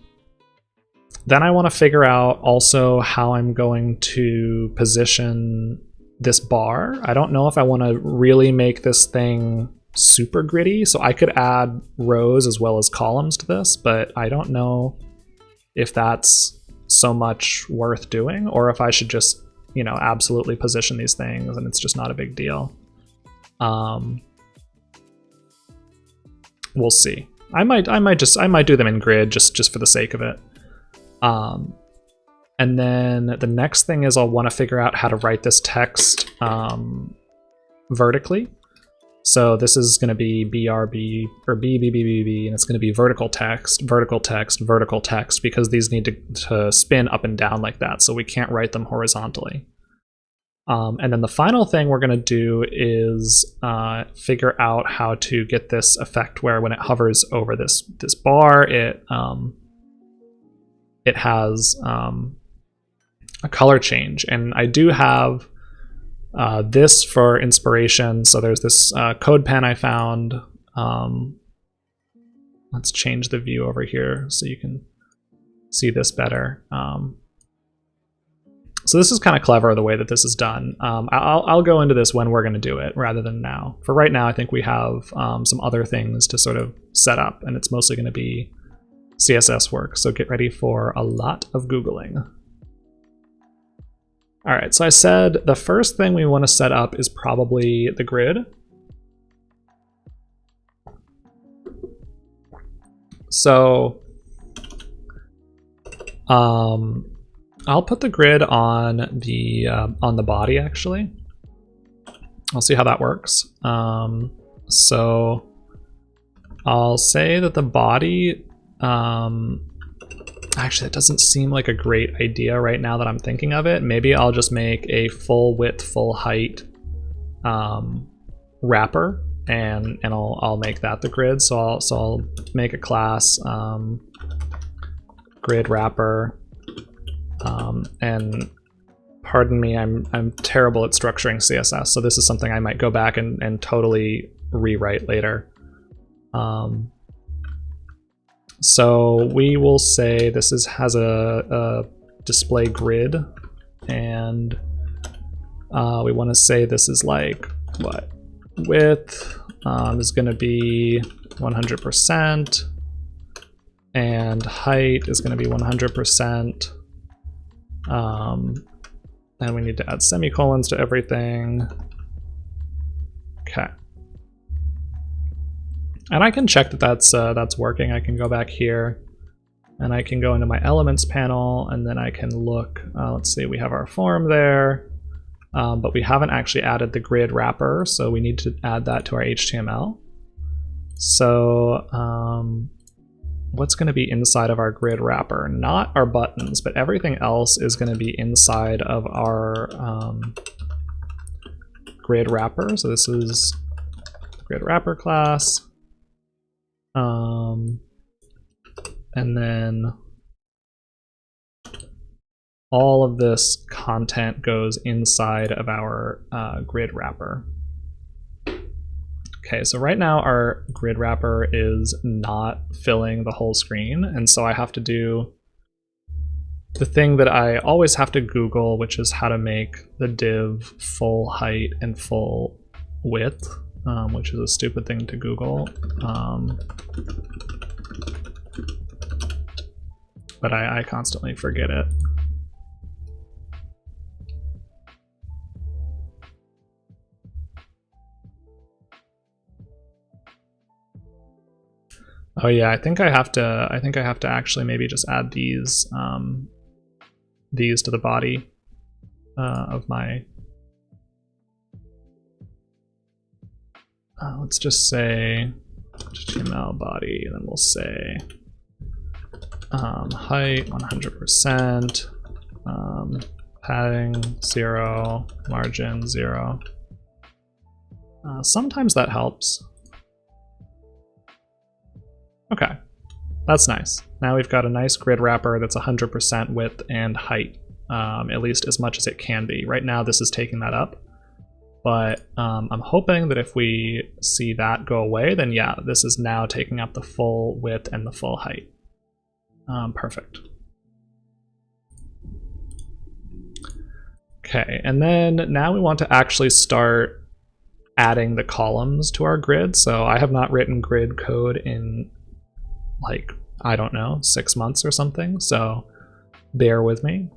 I want to figure out also how I'm going to position this bar. I don't know if I want to really make this thing super gritty, so I could add rows as well as columns to this, but I don't know if that's so much worth doing, or if I should just, absolutely position these things and it's just not a big deal. We'll see. I might do them in grid just for the sake of it. And then the next thing is I'll want to figure out how to write this text vertically. So this is going to be BRB or BBBBB, and it's going to be vertical text, vertical text, vertical text, because these need to spin up and down like that, so we can't write them horizontally. And then the final thing we're going to do is figure out how to get this effect where when it hovers over this bar, it has a color change. And I do have this for inspiration. So there's this code pen I found. Let's change the view over here so you can see this better. So this is kind of clever the way that this is done. I'll go into this when we're going to do it rather than now. For right now, I think we have some other things to sort of set up, and it's mostly going to be CSS work. So get ready for a lot of Googling. All right, so I said the first thing we want to set up is probably the grid. So I'll put the grid on the body actually. I'll see how that works. So I'll say that the body, actually, it doesn't seem like a great idea right now that I'm thinking of it. Maybe I'll just make a full width, full height wrapper, and I'll make that the grid. So I'll make a class grid wrapper, and pardon me, I'm terrible at structuring CSS, so this is something I might go back and totally rewrite later. So we will say this has a display grid, and we want to say this is like what width is going to be 100%, and height is going to be 100%. And we need to add semicolons to everything. Okay. And I can check that that's working. I can go back here and I can go into my elements panel, and then I can look, let's see, we have our form there, but we haven't actually added the grid wrapper, so we need to add that to our HTML. So what's going to be inside of our grid wrapper? Not our buttons, but everything else is going to be inside of our grid wrapper. So this is the grid wrapper class. And then all of this content goes inside of our grid wrapper. Okay, so right now our grid wrapper is not filling the whole screen, and so I have to do the thing that I always have to Google, which is how to make the div full height and full width, which is a stupid thing to Google. But I constantly forget it. Oh yeah, I think I have to actually maybe just add these to the body of my. Let's just say HTML body, and then we'll say height 100%, padding 0, margin 0. Sometimes that helps. Okay, that's nice. Now we've got a nice grid wrapper that's 100% width and height, at least as much as it can be. Right now this is taking that up, but I'm hoping that if we see that go away, then yeah, this is now taking up the full width and the full height. Perfect. Okay, and then now we want to actually start adding the columns to our grid. So I have not written grid code in, like, I don't know, 6 months or something, so bear with me.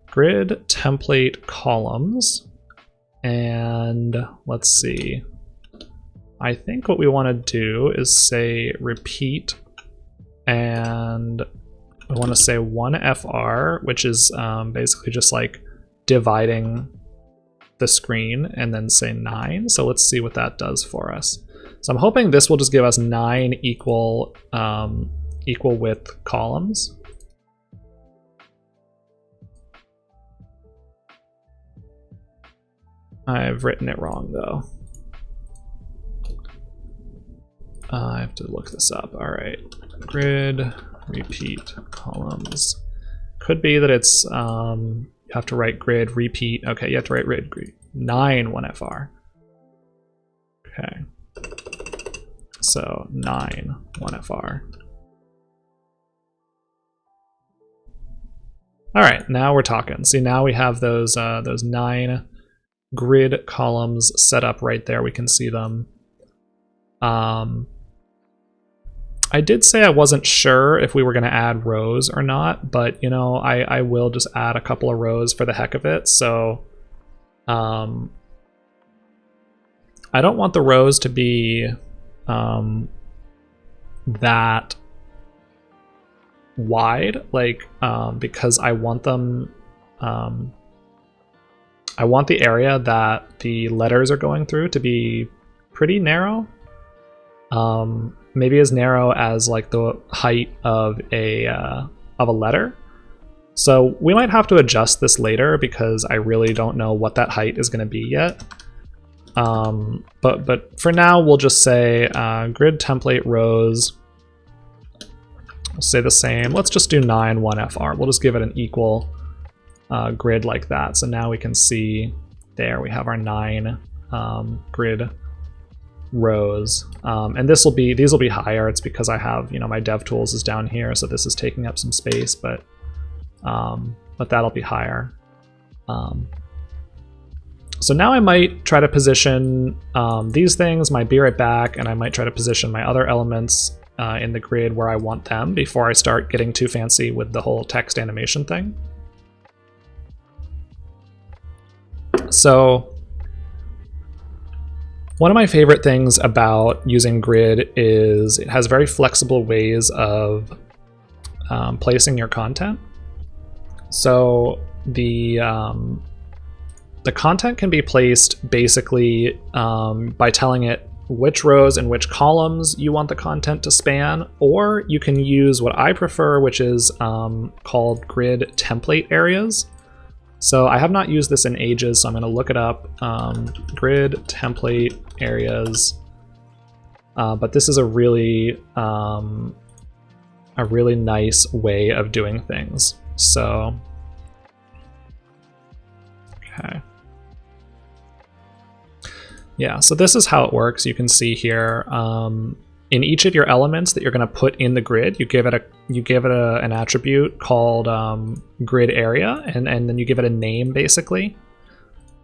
Grid template columns, and let's see. I think what we want to do is say repeat, and we want to say 1FR, which is basically just like dividing the screen, and then say 9. So let's see what that does for us. So I'm hoping this will just give us 9 equal width columns. I've written it wrong though. I have to look this up. All right, grid repeat columns. Could be that it's you have to write grid repeat. Okay, you have to write grid 9 1FR. Okay, so 9 1FR. All right, now we're talking. See, now we have those 9 grid columns set up right there. We can see them. I did say I wasn't sure if we were going to add rows or not, but you know, I will just add a couple of rows for the heck of it. So I don't want the rows to be that wide, like because I want them I want the area that the letters are going through to be pretty narrow. Maybe as narrow as like the height of a letter. So we might have to adjust this later because I really don't know what that height is going to be yet. But for now, we'll just say grid template rows. We'll say the same. Let's just do 9 1FR. We'll just give it an equal grid like that. So now we can see there we have our 9 grid rows, and these will be higher. It's because I have, you know, my dev tools is down here, so this is taking up some space, but that'll be higher. So now I might try to position these things, my be right back, and I might try to position my other elements in the grid where I want them before I start getting too fancy with the whole text animation thing. So one of my favorite things about using grid is it has very flexible ways of placing your content. So the content can be placed basically by telling it which rows and which columns you want the content to span, or you can use what I prefer, which is called grid template areas. So I have not used this in ages, so I'm going to look it up. Grid template areas, but this is a really nice way of doing things. So, okay. Yeah, so this is how it works. You can see here in each of your elements that you're going to put in the grid, you give it an attribute called grid area, and then you give it a name basically,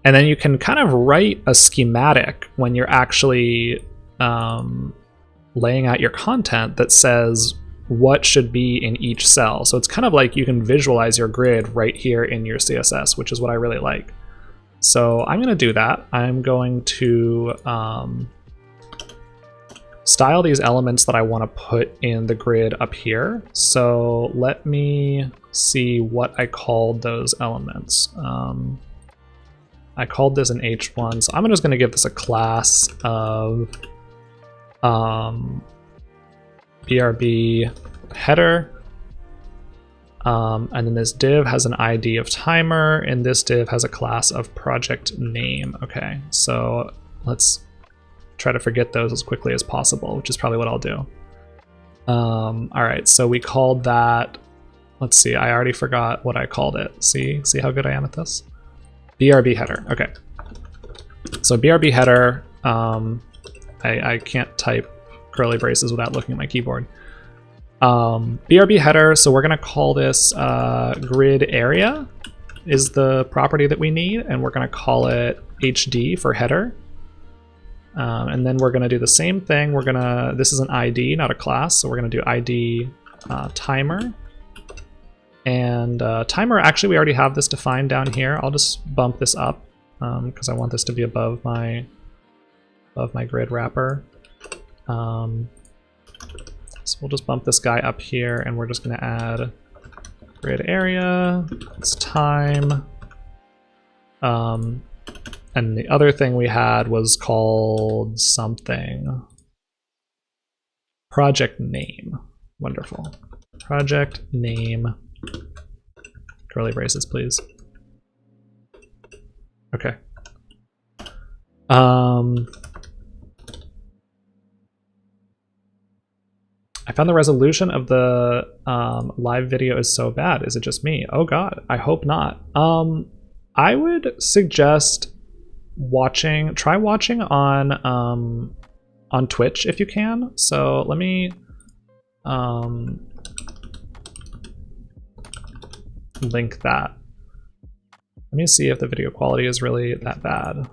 and then you can kind of write a schematic when you're actually laying out your content that says what should be in each cell. So it's kind of like you can visualize your grid right here in your CSS, which is what I really like. So I'm going to do that. I'm going to style these elements that I want to put in the grid up here. So let me see what I called those elements. I called this an H1, so I'm just going to give this a class of BRB header. And then this div has an ID of timer, and this div has a class of project name. Okay, so let's try to forget those as quickly as possible, which is probably what I'll do. All right, so we called that, let's see, I already forgot what I called it. See how good I am at this? BRB header, okay. So BRB header, I can't type curly braces without looking at my keyboard. BRB header, so we're gonna call this grid area is the property that we need, and we're gonna call it HD for header. And then we're gonna do the same thing. This is an ID, not a class, so we're gonna do ID timer. And timer, actually we already have this defined down here. I'll just bump this up because I want this to be above my grid wrapper. So we'll just bump this guy up here, and we're just going to add grid area, it's time. And the other thing we had was called something. Project name. Wonderful. Project name. Curly braces, please. Okay. I found the resolution of the live video is so bad. Is it just me? Oh god, I hope not. I would suggest try watching on Twitch if you can. So let me link that. Let me see if the video quality is really that bad.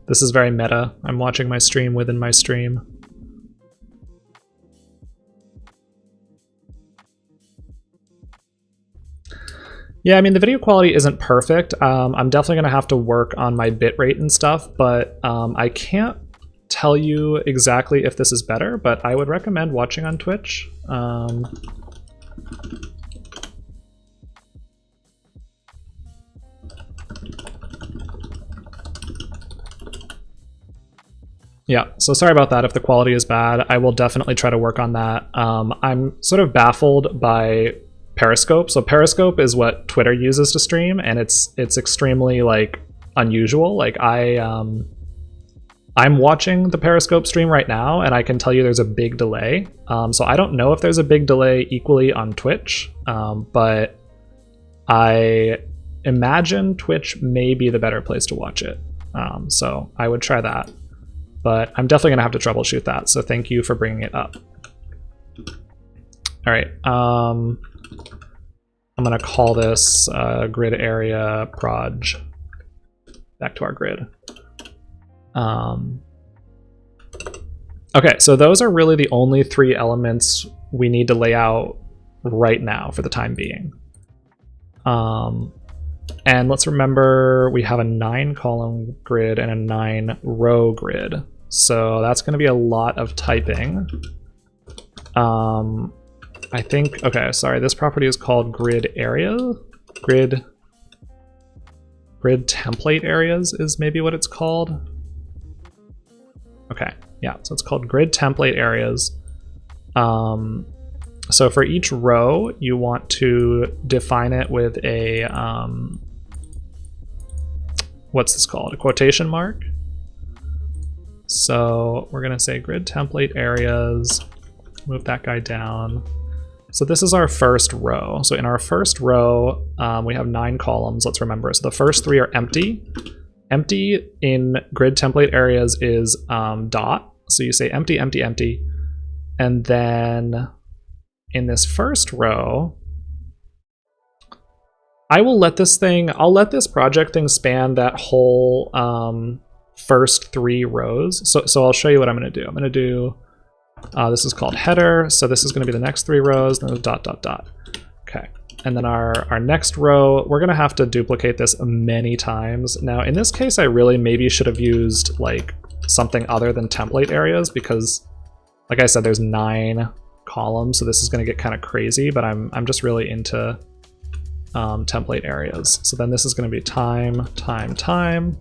This is very meta. I'm watching my stream within my stream. Yeah, I mean, the video quality isn't perfect. I'm definitely going to have to work on my bitrate and stuff, but I can't tell you exactly if this is better, but I would recommend watching on Twitch. Yeah, so sorry about that if the quality is bad. I will definitely try to work on that. I'm sort of baffled by Periscope. So Periscope is what Twitter uses to stream, and it's extremely like unusual. Like I'm watching the Periscope stream right now, and I can tell you there's a big delay. So I don't know if there's a big delay equally on Twitch, but I imagine Twitch may be the better place to watch it. So I would try that. But I'm definitely going to have to troubleshoot that, so thank you for bringing it up. All right, I'm going to call this grid area proj. Back to our grid. Okay, so those are really the only 3 elements we need to lay out right now for the time being. And let's remember we have a 9-column grid and a 9-row grid. So that's going to be a lot of typing. I think, okay, sorry, this property is called grid area. Grid template areas is maybe what it's called. Okay, yeah, so it's called grid template areas. So for each row, you want to define it with a, what's this called? A quotation mark. So we're going to say grid template areas, move that guy down. So this is our first row. So in our first row, we have 9 columns, let's remember. So the first 3 are empty. Empty in grid template areas is dot. So you say empty, empty, empty. And then in this first row, I'll let this project thing span that whole first 3 rows. So I'll show you what I'm going to do. I'm going to do, this is called header. So this is going to be the next 3 rows, then dot, dot, dot. Okay. And then our next row, we're going to have to duplicate this many times. Now, in this case, I really maybe should have used like something other than template areas because, like I said, there's 9 columns, so this is going to get kind of crazy, but I'm just really into template areas. So then this is going to be time, time, time.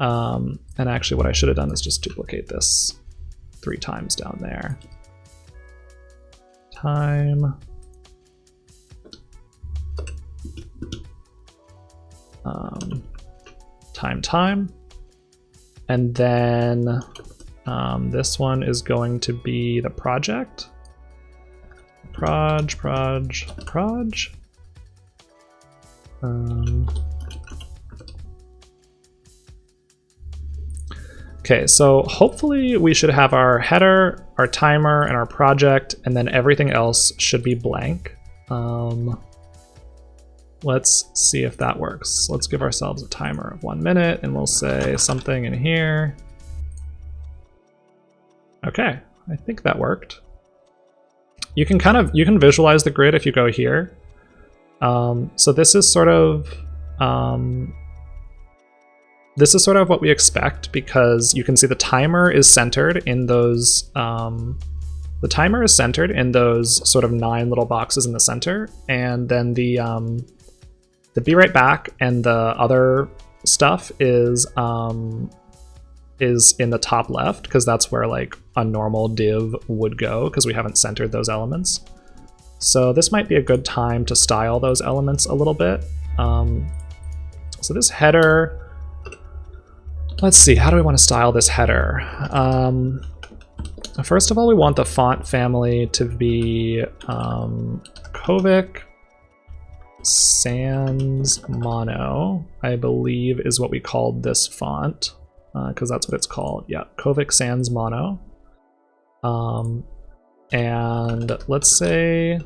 And actually what I should have done is just duplicate this 3 times down there. Time. Time, time. And then this one is going to be the project. Proj, proj, proj. Okay, so hopefully we should have our header, our timer, and our project, and then everything else should be blank. Let's see if that works. Let's give ourselves a timer of 1 minute, and we'll say something in here. Okay, I think that worked. You can visualize the grid if you go here. So this is sort of what we expect because you can see the timer is centered in those sort of 9 little boxes in the center, and then the be right back and the other stuff is in the top left because that's where like a normal div would go because we haven't centered those elements. So this might be a good time to style those elements a little bit. So this header, let's see, how do we want to style this header? First of all, we want the font family to be Kovic Sans Mono, I believe is what we called this font, because that's what it's called. Yeah, Kovic Sans Mono. And let's say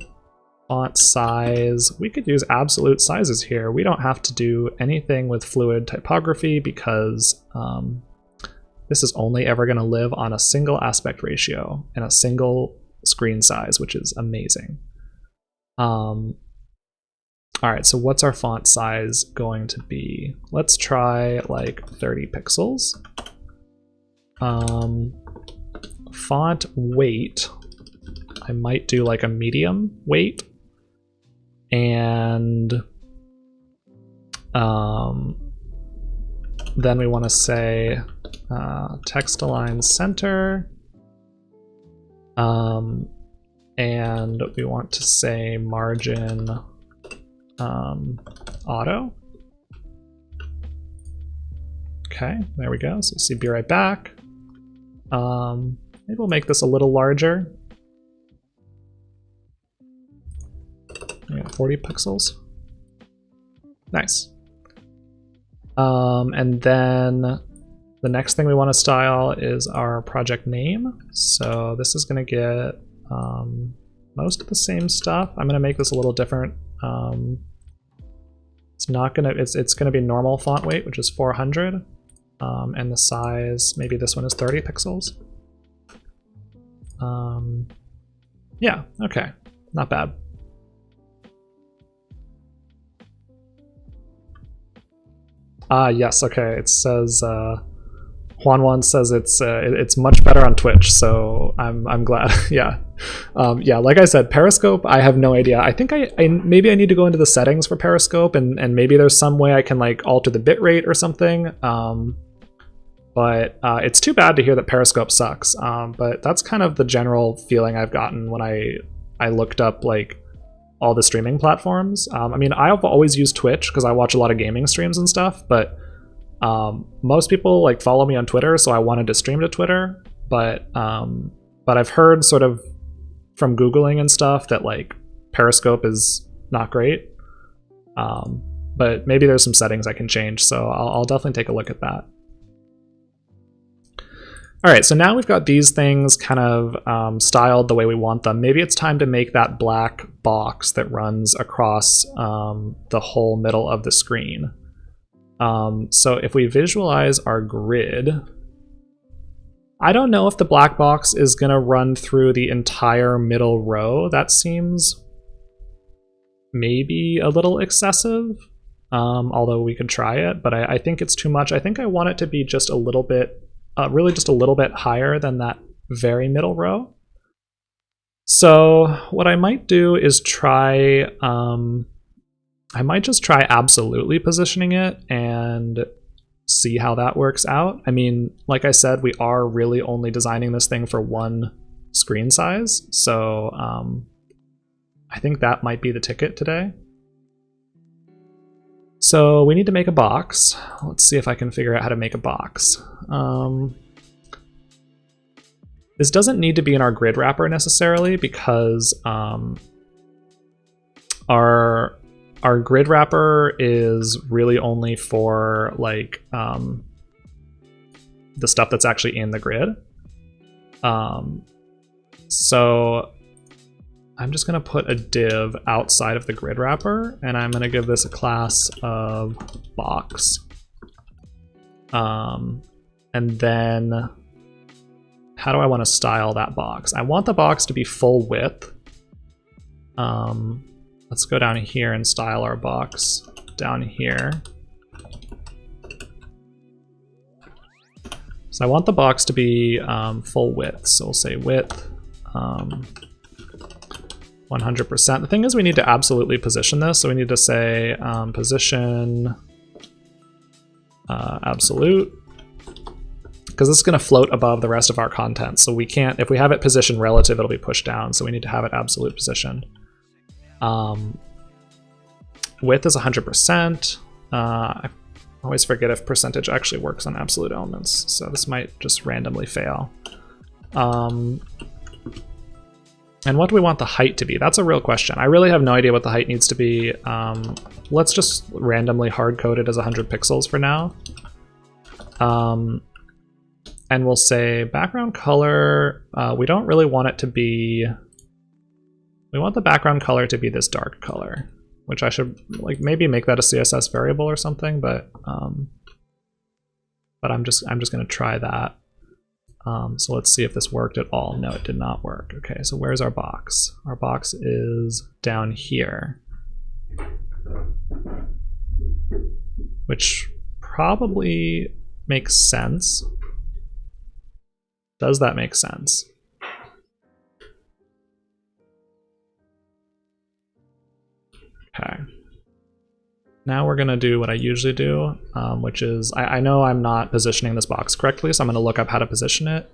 font size, we could use absolute sizes here. We don't have to do anything with fluid typography because this is only ever going to live on a single aspect ratio and a single screen size, which is amazing. All right, so what's our font size going to be? Let's try like 30 pixels. Font weight, I might do like a medium weight. And then we want to say text align center. And we want to say margin auto. Okay, there we go. So you see be right back. Maybe we'll make this a little larger. Yeah, 40 pixels. Nice. And then the next thing we want to style is our project name. So this is going to get most of the same stuff. I'm going to make this a little different. It's not going to. It's going to be normal font weight, which is 400, and the size. Maybe this one is 30 pixels. Yeah. Okay. Not bad. Yes, okay. It says Juan says it's much better on Twitch, so I'm glad. Yeah, yeah. Like I said, Periscope, I have no idea. I think I maybe I need to go into the settings for Periscope, and maybe there's some way I can like alter the bitrate or something. But it's too bad to hear that Periscope sucks. But that's kind of the general feeling I've gotten when I looked up like all the streaming platforms. I mean, I've always used Twitch because I watch a lot of gaming streams and stuff, but most people like follow me on Twitter, so I wanted to stream to Twitter, but I've heard sort of from Googling and stuff that like Periscope is not great. But maybe there's some settings I can change, so I'll definitely take a look at that. All right, so now we've got these things kind of styled the way we want them. Maybe it's time to make that black box that runs across the whole middle of the screen. So if we visualize our grid, I don't know if the black box is going to run through the entire middle row. That seems maybe a little excessive, although we could try it, but I think it's too much. I think I want it to be just a little bit really just a little bit higher than that very middle row. So what I might do is try, I might just try absolutely positioning it and see how that works out. I mean, like I said, we are really only designing this thing for one screen size. So I think that might be the ticket today. So we need to make a box. Let's see if I can figure out how to make a box. This doesn't need to be in our grid wrapper necessarily because our grid wrapper is really only for like the stuff that's actually in the grid. So I'm just going to put a div outside of the grid wrapper, and I'm going to give this a class of box. And then how do I want to style that box? I want the box to be full width. Let's go down here and style our box down here. So I want the box to be full width. So we'll say width 100%. The thing is we need to absolutely position this. So we need to say position absolute, because this is going to float above the rest of our content. So we can't, if we have it positioned relative, it'll be pushed down. So we need to have it absolute positioned. Width is 100%. I always forget if percentage actually works on absolute elements. So this might just randomly fail. And what do we want the height to be? That's a real question. I really have no idea what the height needs to be. Let's just randomly hard code it as 100 pixels for now. And we'll say background color, we don't really want it to be, we want the background color to be this dark color, which I should like maybe make that a CSS variable or something, but I'm just gonna try that. So let's see if this worked at all. No, it did not work. Okay, so where's our box? Our box is down here, which probably makes sense. Does that make sense? Okay. now we're going to do what I usually do, which is I know I'm not positioning this box correctly, so I'm going to look up how to position it.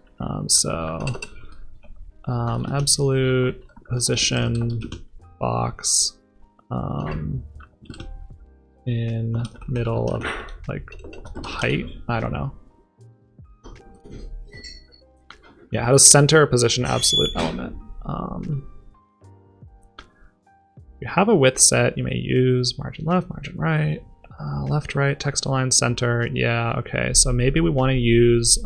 Absolute position box in middle of like height. I don't know. Yeah, how to center position absolute element. You have a width set, you may use margin left, margin right, left, right, text align, center. Yeah, okay, so maybe we want to use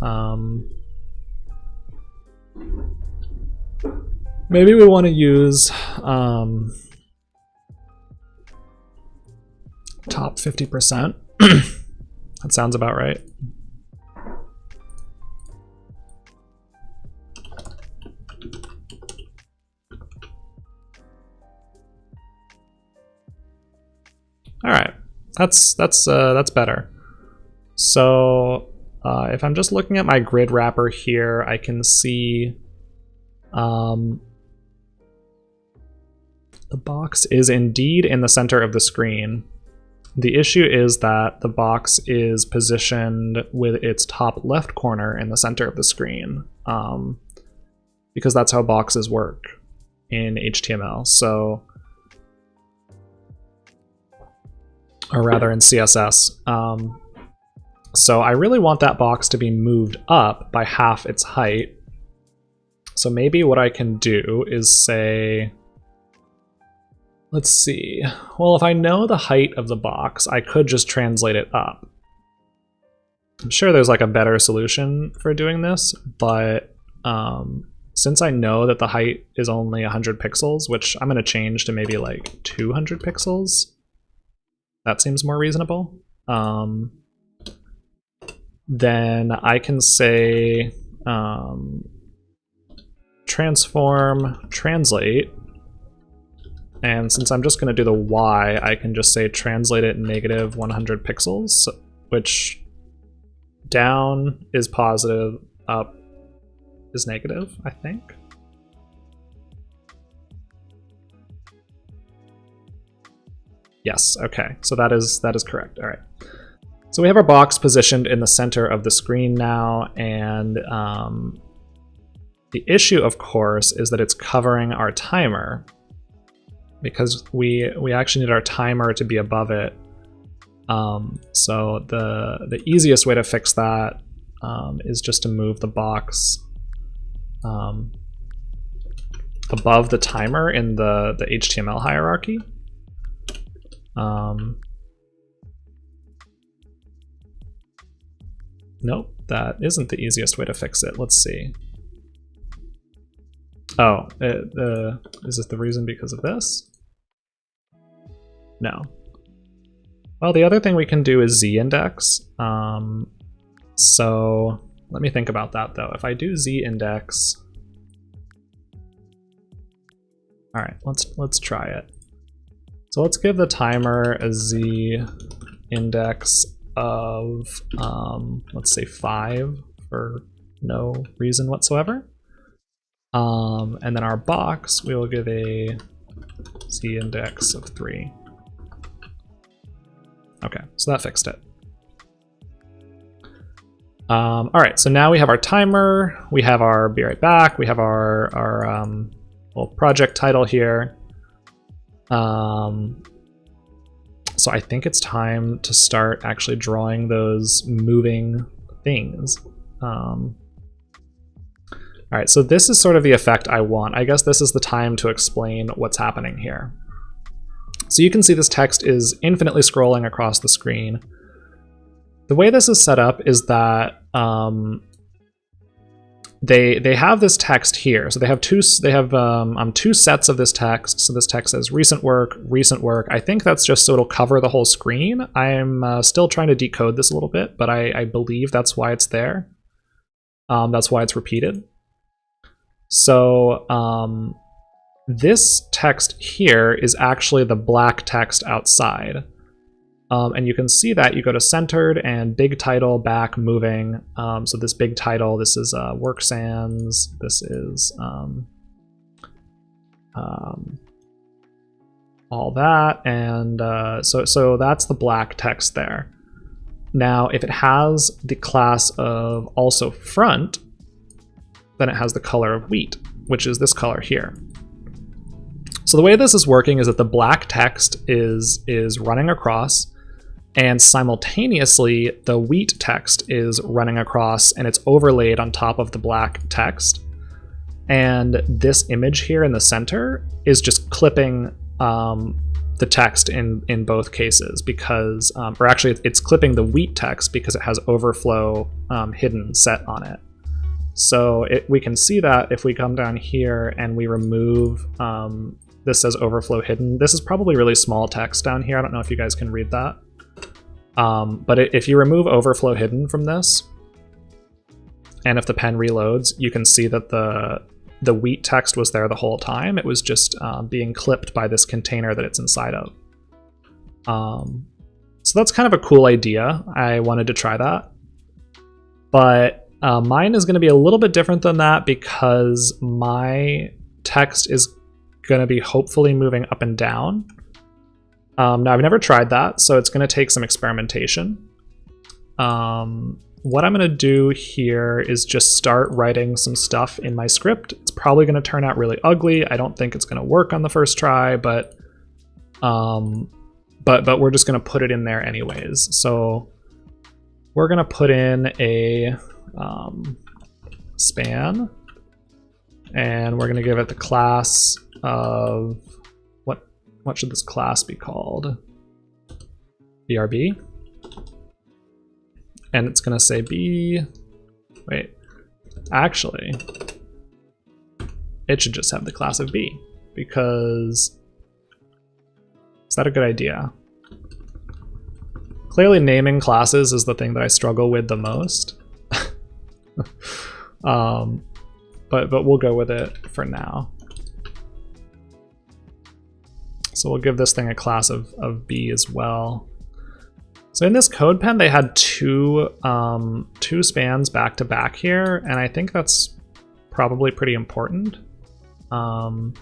top 50%. That sounds about right. All right, that's better. So if I'm just looking at my grid wrapper here, I can see the box is indeed in the center of the screen. The issue is that the box is positioned with its top left corner in the center of the screen, because that's how boxes work in HTML. So, or rather in CSS. So I really want that box to be moved up by half its height. So maybe what I can do is say, let's see. Well, if I know the height of the box, I could just translate it up. I'm sure there's like a better solution for doing this, but since I know that the height is only 100 pixels, which I'm going to change to maybe like 200 pixels, that seems more reasonable. Then I can say transform translate. And since I'm just going to do the Y, I can just say translate it negative 100 pixels, which down is positive, up is negative, I think. Yes, okay, so that is correct. All right. So we have our box positioned in the center of the screen now, and the issue, of course, is that it's covering our timer, because we actually need our timer to be above it. So the easiest way to fix that is just to move the box above the timer in the HTML hierarchy. Nope, that isn't the easiest way to fix it. Let's see. Oh, is this the reason because of this? No. Well, the other thing we can do is z-index. So let me think about that though. If I do z-index, all right, let's try it. So let's give the timer a z-index of let's say 5 for no reason whatsoever. And then our box, we will give a z-index of 3. Okay, so that fixed it. All right, so now we have our timer, we have our be right back, we have our little project title here. So I think it's time to start actually drawing those moving things. All right, so this is sort of the effect I want. I guess this is the time to explain what's happening here. So you can see this text is infinitely scrolling across the screen. The way this is set up is that they have this text here. So they have two sets of this text. So this text says recent work, recent work. I think that's just so it'll cover the whole screen. I'm still trying to decode this a little bit, but I believe that's why it's there. That's why it's repeated. So this text here is actually the black text outside. And you can see that you go to centered and big title, back, moving. So this big title, this is work sans, this is all that, and so that's the black text there. Now, if it has the class of also front, then it has the color of wheat, which is this color here. So the way this is working is that the black text is running across, and simultaneously the wheat text is running across, and it's overlaid on top of the black text. And this image here in the center is just clipping the text in both cases, because, or actually it's clipping the wheat text because it has overflow hidden set on it. So we can see that if we come down here and we remove, this says overflow hidden. This is probably really small text down here. I don't know if you guys can read that. But if you remove overflow hidden from this, and if the pen reloads, you can see that the wheat text was there the whole time. It was just being clipped by this container that it's inside of. So that's kind of a cool idea. I wanted to try that. But mine is going to be a little bit different than that, because my text is going to be hopefully moving up and down. Now, I've never tried that, so it's going to take some experimentation. What I'm going to do here is just start writing some stuff in my script. It's probably going to turn out really ugly. I don't think it's going to work on the first try, but we're just going to put it in there anyways. So we're going to put in a span, and we're going to give it the class of what should this class be called? BRB. And it's going to say wait, actually, it should just have the class of B, because is that a good idea? Clearly naming classes is the thing that I struggle with the most. But we'll go with it for now. So we'll give this thing a class of B as well. So in this code pen, they had two spans back to back here, and I think that's probably pretty important. Want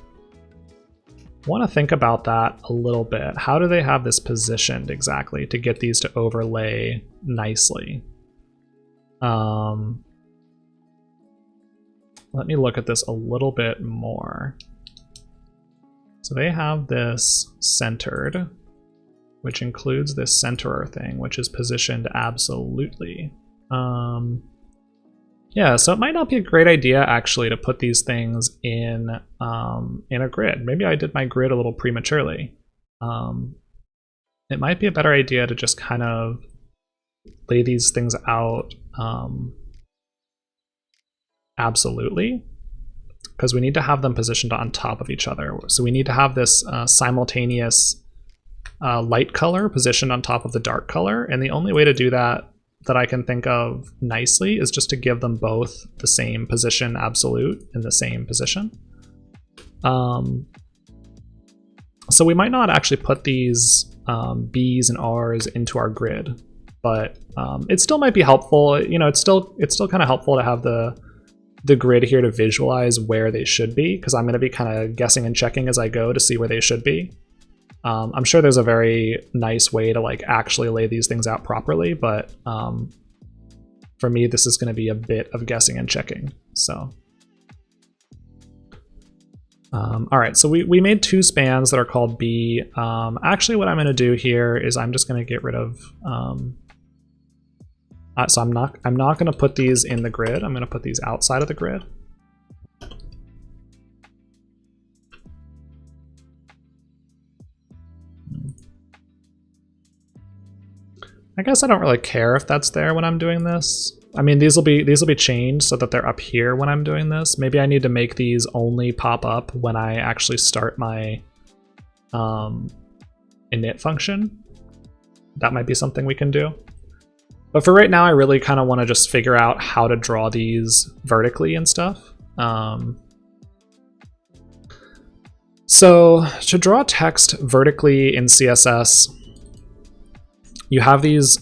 to think about that a little bit. How do they have this positioned exactly to get these to overlay nicely? Let me look at this a little bit more. So they have this centered, which includes this centerer thing, which is positioned absolutely. Yeah, so it might not be a great idea actually to put these things in a grid. Maybe I did my grid a little prematurely. It might be a better idea to just kind of lay these things out absolutely, because we need to have them positioned on top of each other. So we need to have this simultaneous light color positioned on top of the dark color, and the only way to do that I can think of nicely is just to give them both the same position absolute in the same position. So we might not actually put these B's and R's into our grid, but it still might be helpful. You know, it's still kind of helpful to have the grid here to visualize where they should be, because I'm going to be kind of guessing and checking as I go to see where they should be. I'm sure there's a very nice way to like actually lay these things out properly, but for me, this is going to be a bit of guessing and checking. So, all right, so we made two spans that are called B. Actually, what I'm going to do here is I'm just going to get rid of. So I'm not going to put these in the grid. I'm going to put these outside of the grid. I guess I don't really care if that's there when I'm doing this. I mean, these will be changed so that they're up here when I'm doing this. Maybe I need to make these only pop up when I actually start my init function. That might be something we can do. But for right now, I really kind of want to just figure out how to draw these vertically and stuff. So to draw text vertically in CSS, you have these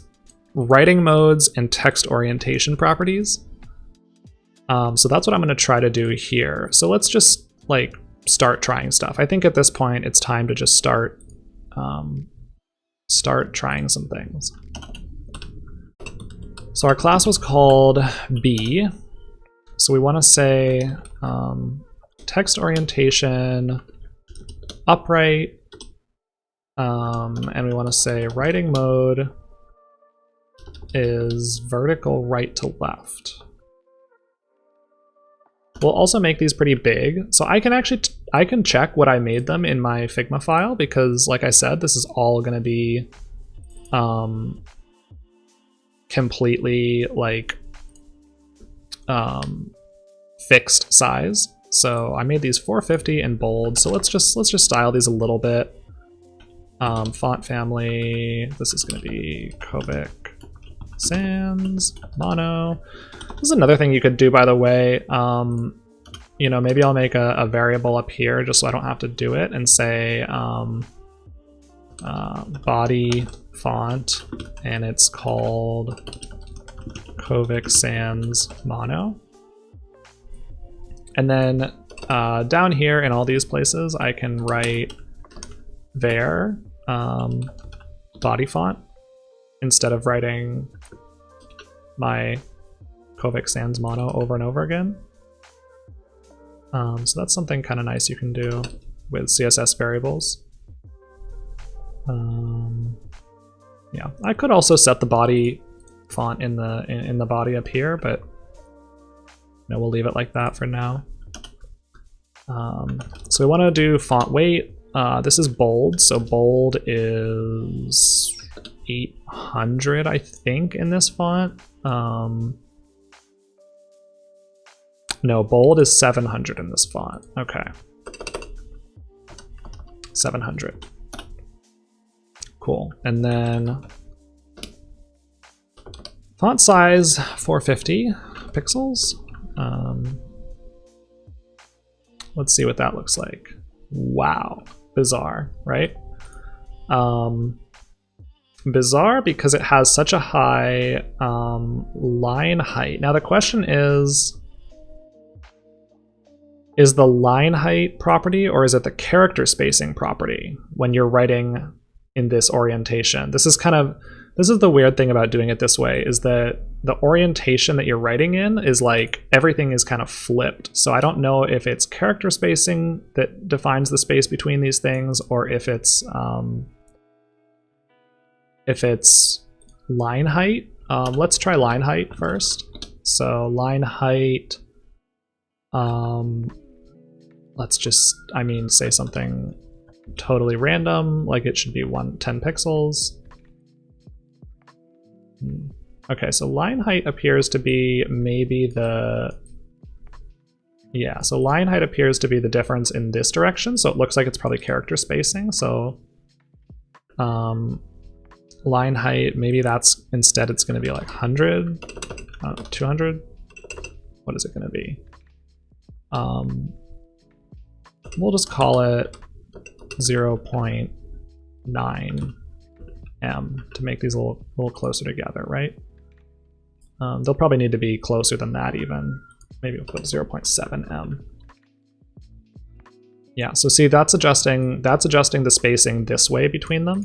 writing modes and text orientation properties. So that's what I'm going to try to do here. So let's just like start trying stuff. I think at this point it's time to just start trying some things. So our class was called B. So we want to say text orientation upright, and we want to say writing mode is vertical right to left. We'll also make these pretty big. So I can actually, I can check what I made them in my Figma file because like I said, this is all gonna be completely like fixed size. So I made these 450 and bold. So let's just style these a little bit. Font family, this is gonna be Covic Sans, mono. This is another thing you could do, by the way. You know, maybe I'll make a variable up here just so I don't have to do it and say body font, and it's called Covic Sans mono. And then down here in all these places, I can write var body font instead of writing my Covic Sans mono over and over again. So that's something kind of nice you can do with CSS variables. Yeah, I could also set the body font in the body up here, but no, we'll leave it like that for now. So we want to do font weight. This is bold, so bold is 800, I think, in this font. No, bold is 700 in this font. Okay. 700. Cool. And then font size 450 pixels. Let's see what that looks like. Wow. Bizarre, right? Bizarre because it has such a high line height. Now the question is the line height property or is it the character spacing property when you're writing in this orientation? This is the weird thing about doing it this way, is that the orientation that you're writing in is like everything is kind of flipped. So I don't know if it's character spacing that defines the space between these things or if it's line height. Let's try line height first. So line height, let's just, say something totally random, like it should be 10 pixels. Okay, so line height appears to be maybe so line height appears to be the difference in this direction, so it looks like it's probably character spacing. So line height, maybe that's, instead it's going to be like 100, 200. What is it going to be? We'll just call it 0.9 M to make these a little closer together, right? They'll probably need to be closer than that even. Maybe we'll put 0.7 M. Yeah, so see, that's adjusting the spacing this way between them.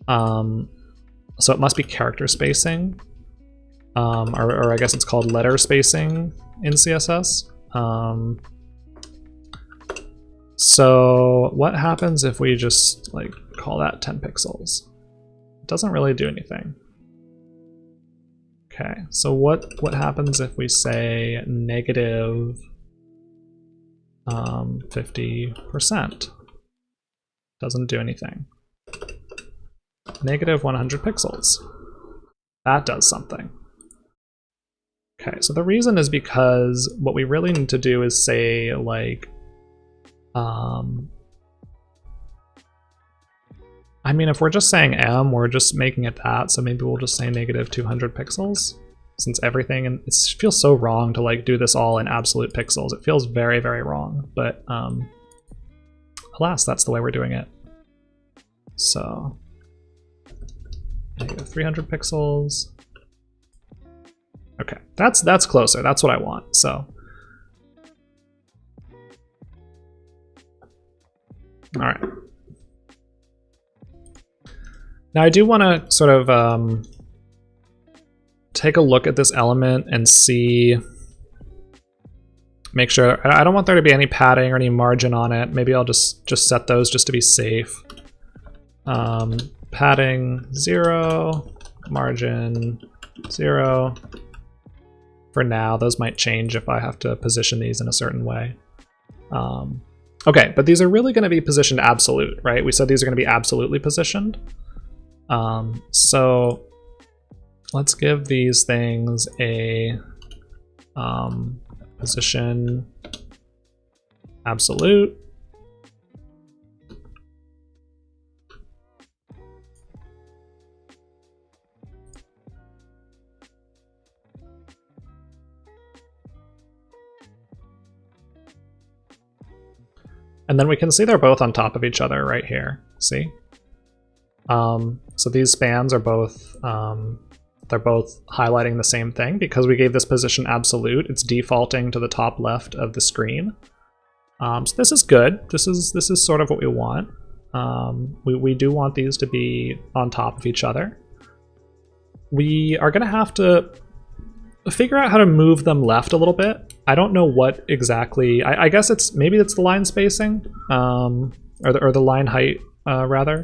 So it must be character spacing, or I guess it's called letter spacing in CSS. So what happens if we just like call that 10 pixels? It doesn't really do anything. Okay, so what happens if we say negative 50%? Doesn't do anything. Negative 100 pixels. That does something. Okay, so the reason is because what we really need to do is say like, if we're just saying M, we're just making it that, so maybe we'll just say negative 200 pixels, since everything, and it feels so wrong to like do this all in absolute pixels. It feels very, very wrong, but alas, that's the way we're doing it. So negative 300 pixels. Okay, that's closer. That's what I want. So All right. Now I do want to sort of take a look at this element and see, make sure, I don't want there to be any padding or any margin on it. Maybe I'll just set those just to be safe. Padding 0, margin 0. For now, those might change if I have to position these in a certain way. Okay, but these are really going to be positioned absolute, right? We said these are going to be absolutely positioned. So let's give these things a position absolute. And then we can see they're both on top of each other right here. See? So these spans are both, they're both highlighting the same thing because we gave this position absolute. It's defaulting to the top left of the screen. So this is good. This is sort of what we want. We do want these to be on top of each other. We are going to have to figure out how to move them left a little bit. I don't know what exactly. I guess it's maybe it's the line spacing, or the line height rather.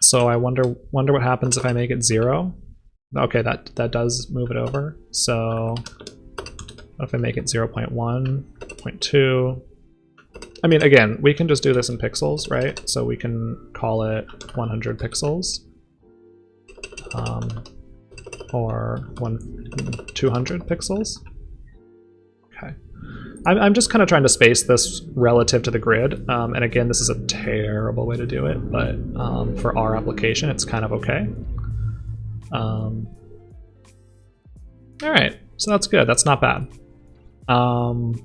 So I wonder what happens if I make it 0. Okay, that does move it over. So what if I make it 0.1, 0.2? I mean, again, we can just do this in pixels, right? So we can call it 100 pixels. Or 200 pixels. Okay. I'm just kind of trying to space this relative to the grid. And again, this is a terrible way to do it, but for our application, it's kind of okay. All right, so that's good. That's not bad. One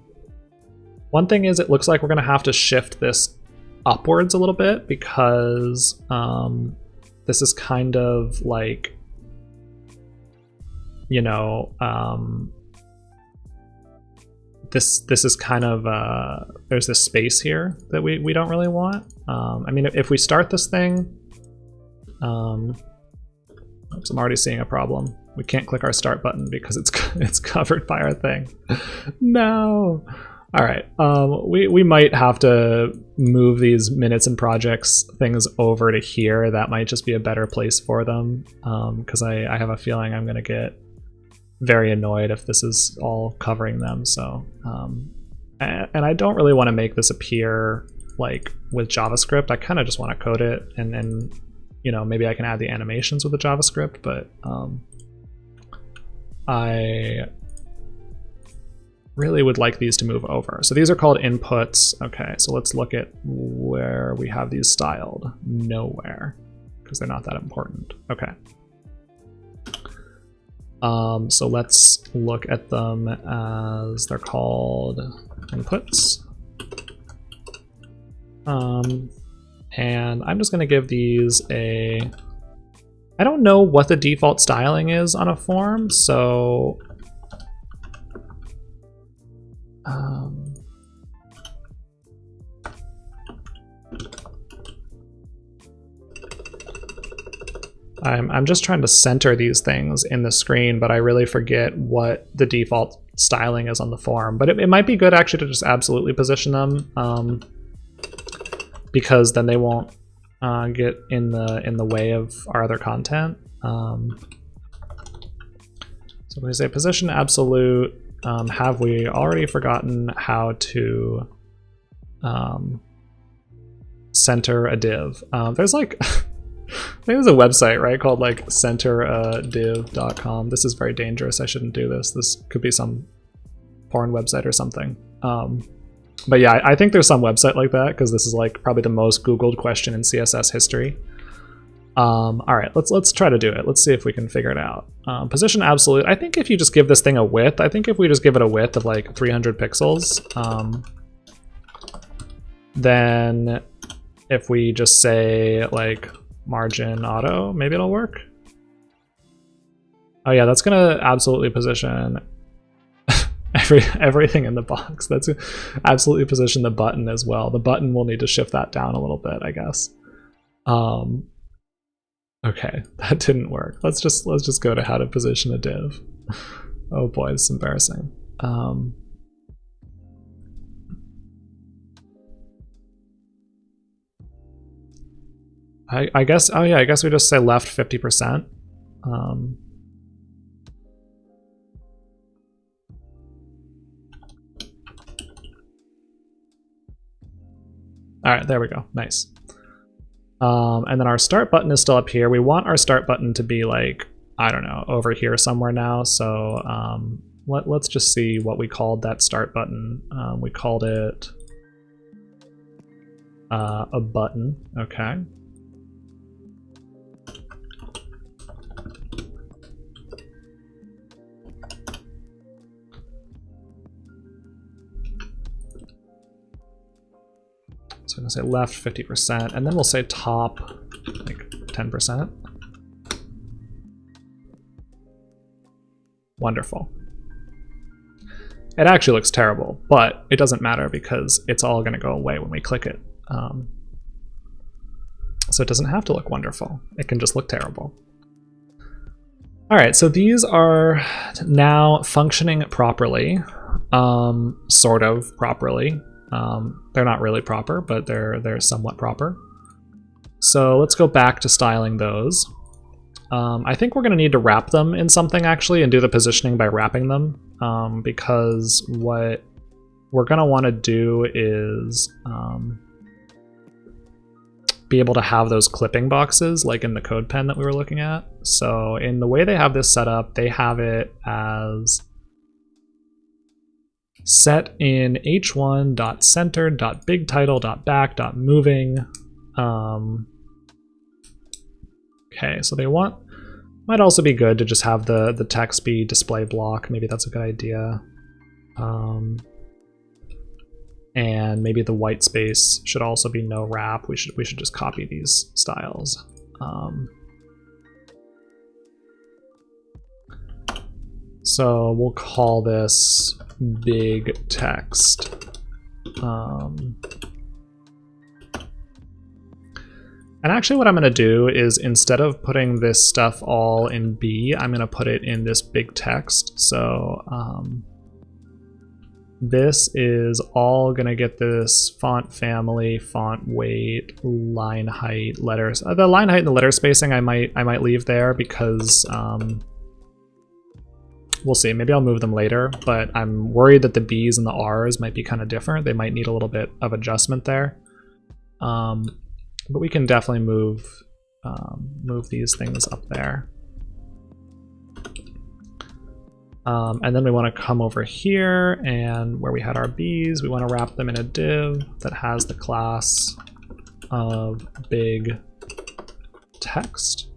thing is it looks like we're going to have to shift this upwards a little bit because this is kind of like, you know, this is kind of, there's this space here that we don't really want. I mean, if we start this thing, oops, I'm already seeing a problem. We can't click our start button because it's covered by our thing. No. All right, we might have to move these minutes and projects things over to here. That might just be a better place for them because I have a feeling I'm gonna get very annoyed if this is all covering them. So, and I don't really want to make this appear like with JavaScript. I kind of just want to code it, and then, you know, maybe I can add the animations with the JavaScript. But I really would like these to move over. So these are called inputs. Okay, so let's look at where we have these styled. Nowhere, because they're not that important. Okay. So let's look at them as they're called inputs. And I'm just going to give these a, I don't know what the default styling is on a form, so I'm just trying to center these things in the screen, but I really forget what the default styling is on the form. But it might be good actually to just absolutely position them, because then they won't get in the way of our other content. So we say position absolute. Have we already forgotten how to center a div? There's like I think there's a website, right, called like centerdiv.com. This is very dangerous. I shouldn't do this. This could be some porn website or something. But yeah, I think there's some website like that because this is like probably the most Googled question in CSS history. All right, let's try to do it. Let's see if we can figure it out. Position absolute. I think if you just give this thing a width, I think if we just give it a width of like 300 pixels, then if we just say like margin auto, maybe it'll work. Oh yeah, that's gonna absolutely position. everything in the box. That's absolutely position the button as well. The button will need to shift that down a little bit, I guess. Okay, that didn't work. Let's just go to how to position a div. Oh boy, this is embarrassing. I guess, oh yeah, I guess we just say left 50%. All right, there we go, nice. And then our start button is still up here. We want our start button to be like, I don't know, over here somewhere now. So let's just see what we called that start button. We called it a button, okay. So I'm gonna say left 50%, and then we'll say top like 10%. Wonderful. It actually looks terrible, but it doesn't matter because it's all gonna go away when we click it. So it doesn't have to look wonderful. It can just look terrible. All right, so these are now functioning properly, sort of properly. They're not really proper, but they're somewhat proper. So let's go back to styling those. I think we're going to need to wrap them in something actually and do the positioning by wrapping them, because what we're going to want to do is be able to have those clipping boxes like in the code pen that we were looking at. So in the way they have this set up, they have it as set in h1.center.bigtitle.back.moving. Okay, so they want, might also be good to just have the text be display block. Maybe that's a good idea. And maybe the white space should also be no wrap. We should just copy these styles. So we'll call this big text. And actually what I'm going to do is instead of putting this stuff all in B, I'm going to put it in this big text. So this is all going to get this font family, font weight, line height, letters. The line height and the letter spacing I might leave there because we'll see. Maybe I'll move them later, but I'm worried that the B's and the R's might be kind of different. They might need a little bit of adjustment there. But we can definitely move these things up there. And then we want to come over here, and where we had our B's, we want to wrap them in a div that has the class of big text.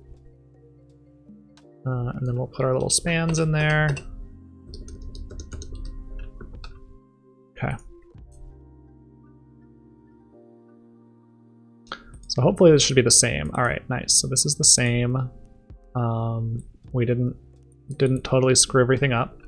And then we'll put our little spans in there. Okay. So hopefully this should be the same. All right, nice. So this is the same. We didn't totally screw everything up.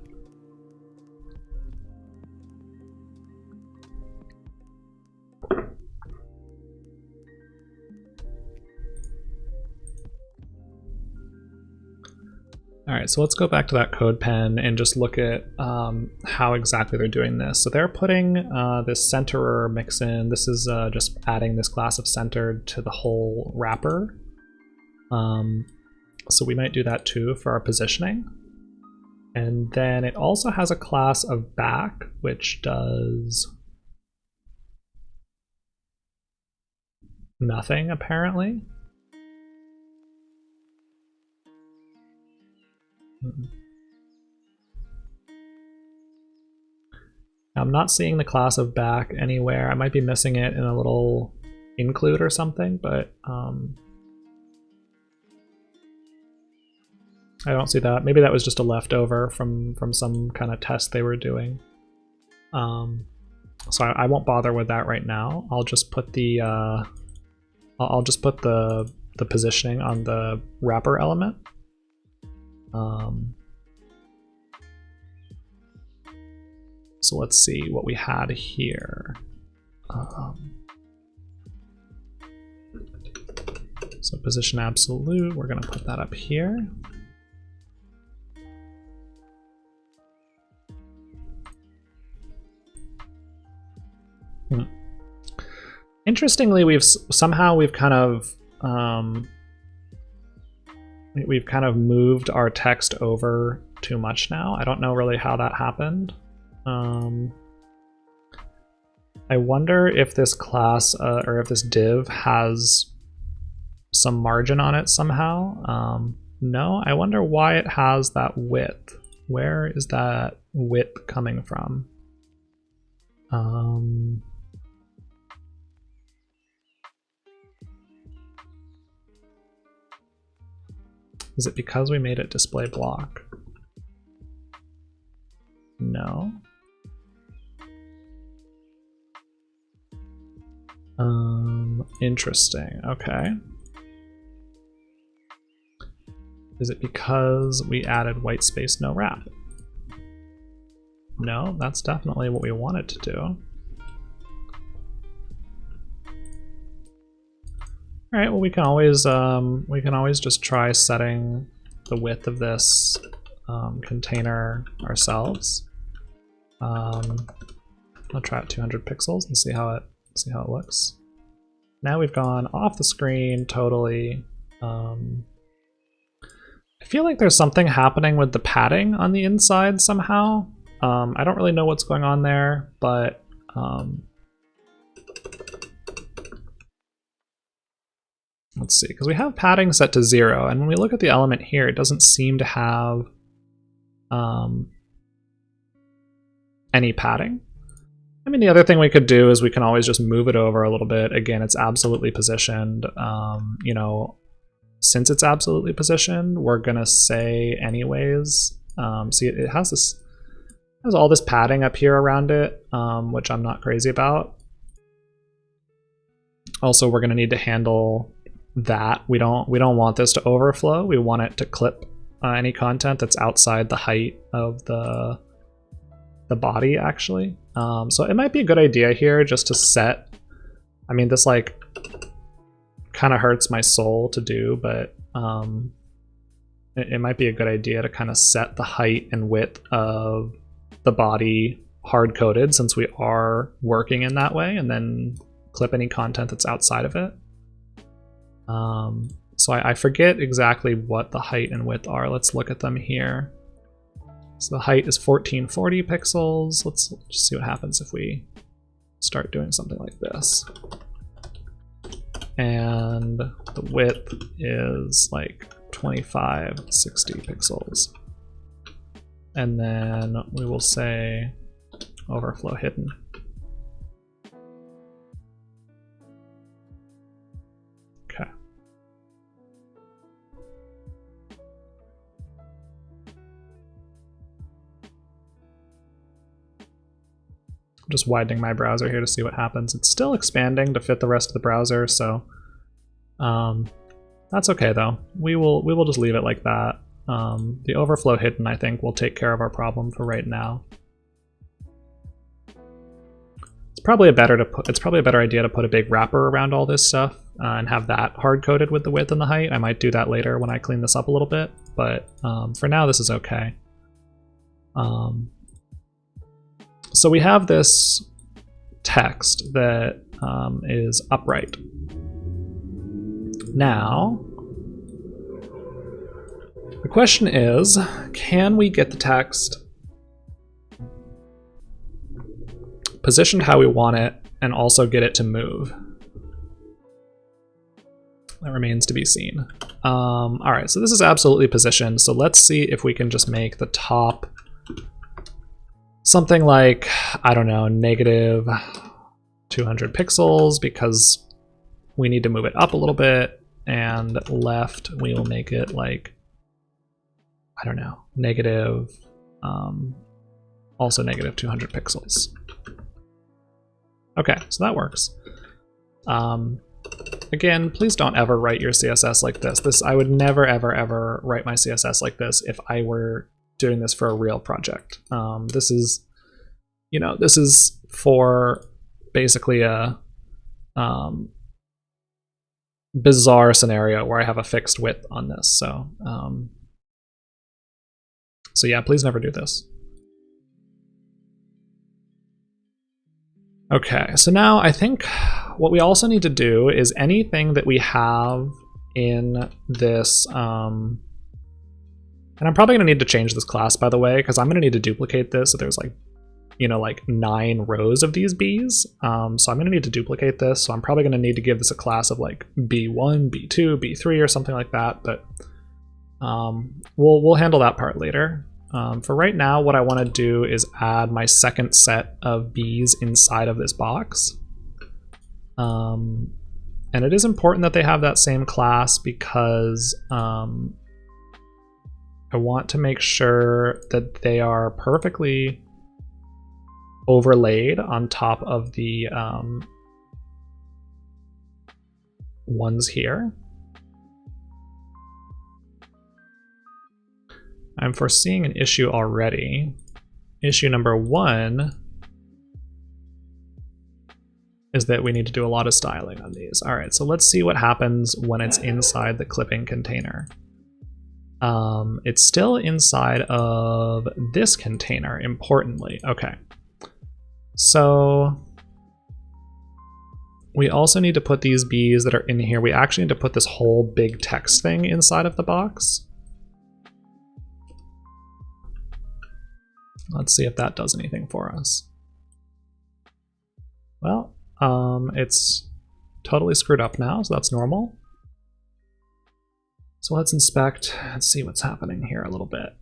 All right, so let's go back to that code pen and just look at how exactly they're doing this. So they're putting this centerer mix in. This is just adding this class of centered to the whole wrapper. So we might do that too for our positioning. And then it also has a class of back, which does nothing apparently. I'm not seeing the class of back anywhere. I might be missing it in a little include or something, but I don't see that. Maybe that was just a leftover from some kind of test they were doing. So I won't bother with that right now. I'll just put the I'll just put the positioning on the wrapper element. So let's see what we had here. So position absolute, we're going to put that up here. Interestingly, we've kind of moved our text over too much now. I don't know really how that happened. I wonder if this class or if this div has some margin on it somehow. No, I wonder why it has that width. Where is that width coming from? Is it because we made it display block? No. Interesting. Okay. Is it because we added white space no wrap? No, that's definitely what we wanted to do. All right, well we can always just try setting the width of this container ourselves. I'll try it 200 pixels and see how it looks. Now we've gone off the screen totally. I feel like there's something happening with the padding on the inside somehow. I don't really know what's going on there, but let's see, because we have padding set to 0, and when we look at the element here, it doesn't seem to have any padding. I mean, the other thing we could do is we can always just move it over a little bit. Again, it's absolutely positioned. You know, since it's absolutely positioned, we're gonna say anyways. See, it has all this padding up here around it, which I'm not crazy about. Also, we're gonna need to handle that. We don't want this to overflow. We want it to clip any content that's outside the height of the body, actually. So it might be a good idea here just to set, I mean, this like kind of hurts my soul to do, but it might be a good idea to kind of set the height and width of the body hard-coded, since we are working in that way, and then clip any content that's outside of it. So I forget exactly what the height and width are. Let's look at them here. So the height is 1440 pixels. Let's just see what happens if we start doing something like this. And the width is like 2560 pixels. And then we will say overflow hidden. Okay. I'm just widening my browser here to see what happens. It's still expanding to fit the rest of the browser, so that's okay though. We will just leave it like that. The overflow hidden, I think, will take care of our problem for right now. It's probably a better idea to put a big wrapper around all this stuff and have that hard coded with the width and the height. I might do that later when I clean this up a little bit, but for now this is okay. So we have this text that is upright. Now, the question is, can we get the text positioned how we want it and also get it to move? That remains to be seen. All right, so this is absolutely positioned. So let's see if we can just make the top something like, I don't know, negative 200 pixels, because we need to move it up a little bit, and left we will make it like, I don't know, negative, also negative 200 pixels. Okay, so that works. Again, please don't ever write your CSS like this. I would never, ever, ever write my CSS like this if I were doing this for a real project. This is you know, this is for basically a bizarre scenario where I have a fixed width on this. So yeah, please never do this. Okay, so now I think what we also need to do is anything that we have in this, and I'm probably gonna need to change this class, by the way, because I'm gonna need to duplicate this. So there's like, you know, like 9 rows of these bees. So I'm gonna need to duplicate this. So I'm probably gonna need to give this a class of like B1, B2, B3 or something like that, but we'll handle that part later. For right now, what I want to do is add my second set of bees inside of this box. And it is important that they have that same class because I want to make sure that they are perfectly overlaid on top of the ones here. I'm foreseeing an issue already. Issue number 1 is that we need to do a lot of styling on these. All right, so let's see what happens when it's inside the clipping container. It's still inside of this container, importantly. Okay, so we also need to put these bees that are in here. We actually need to put this whole big text thing inside of the box. Let's see if that does anything for us. Well, it's totally screwed up now, so that's normal. So let's inspect and see what's happening here a little bit.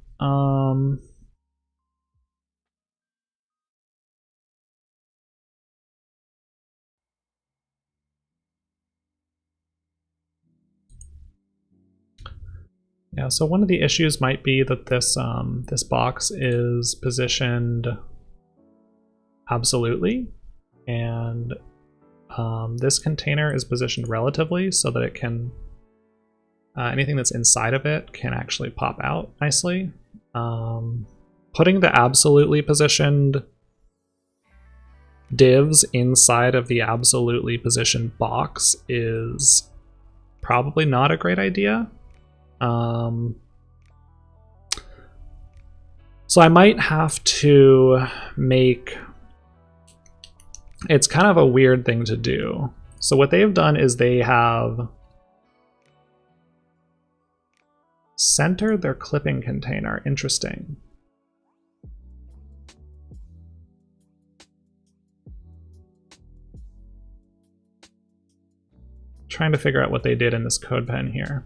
Yeah, so one of the issues might be that this this box is positioned absolutely, and this container is positioned relatively so that it can anything that's inside of it can actually pop out nicely. Putting the absolutely positioned divs inside of the absolutely positioned box is probably not a great idea. So I might have to make, it's kind of a weird thing to do. So what they've done is they have centered their clipping container. Interesting. Trying to figure out what they did in this code pen here.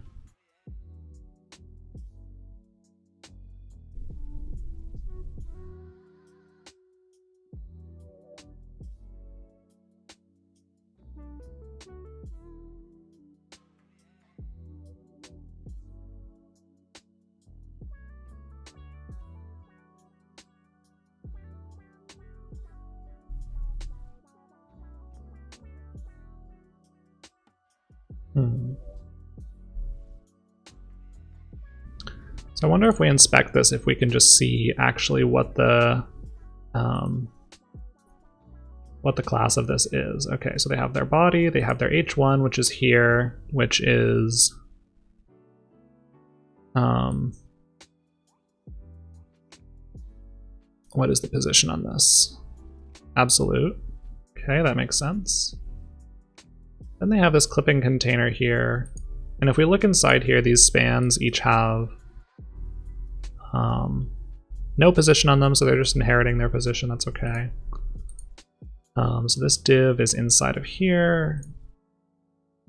So I wonder if we inspect this, if we can just see actually what the class of this is. Okay, so they have their body, they have their H1, which is here, which is what is the position on this? Absolute. Okay, that makes sense. Then they have this clipping container here. And if we look inside here, these spans each have no position on them, so they're just inheriting their position. That's okay. So this div is inside of here.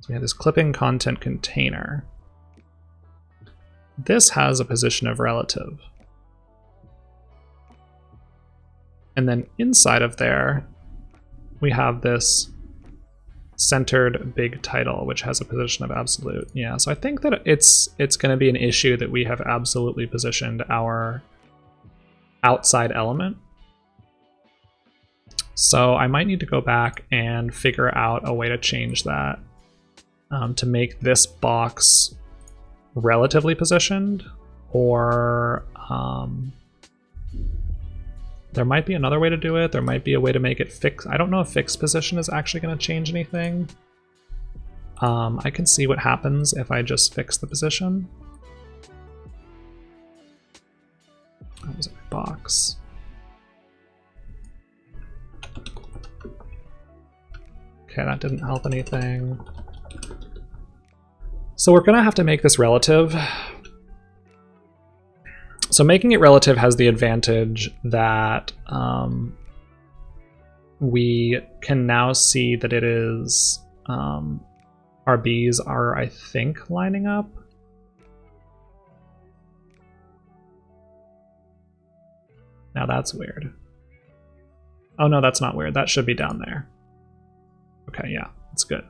So we have this clipping content container. This has a position of relative. And then inside of there, we have this centered big title, which has a position of absolute. Yeah, so I think that it's going to be an issue that we have absolutely positioned our outside element. So I might need to go back and figure out a way to change that to make this box relatively positioned, or There might be another way to do it. There might be a way to make it fix. I don't know if fixed position is actually going to change anything. I can see what happens if I just fix the position. That was a box. Okay, that didn't help anything. So we're gonna have to make this relative. So making it relative has the advantage that we can now see that it is, our B's are, I think, lining up. Now that's weird. Oh no, that's not weird. That should be down there. Okay, yeah, that's good.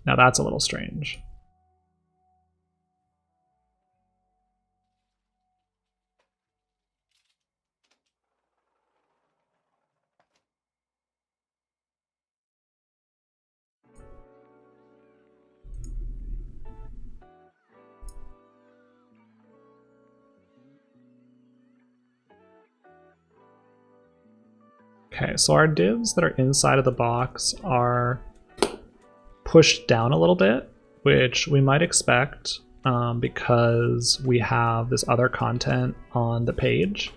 Now that's a little strange. Okay, so our divs that are inside of the box are pushed down a little bit, which we might expect because we have this other content on the page.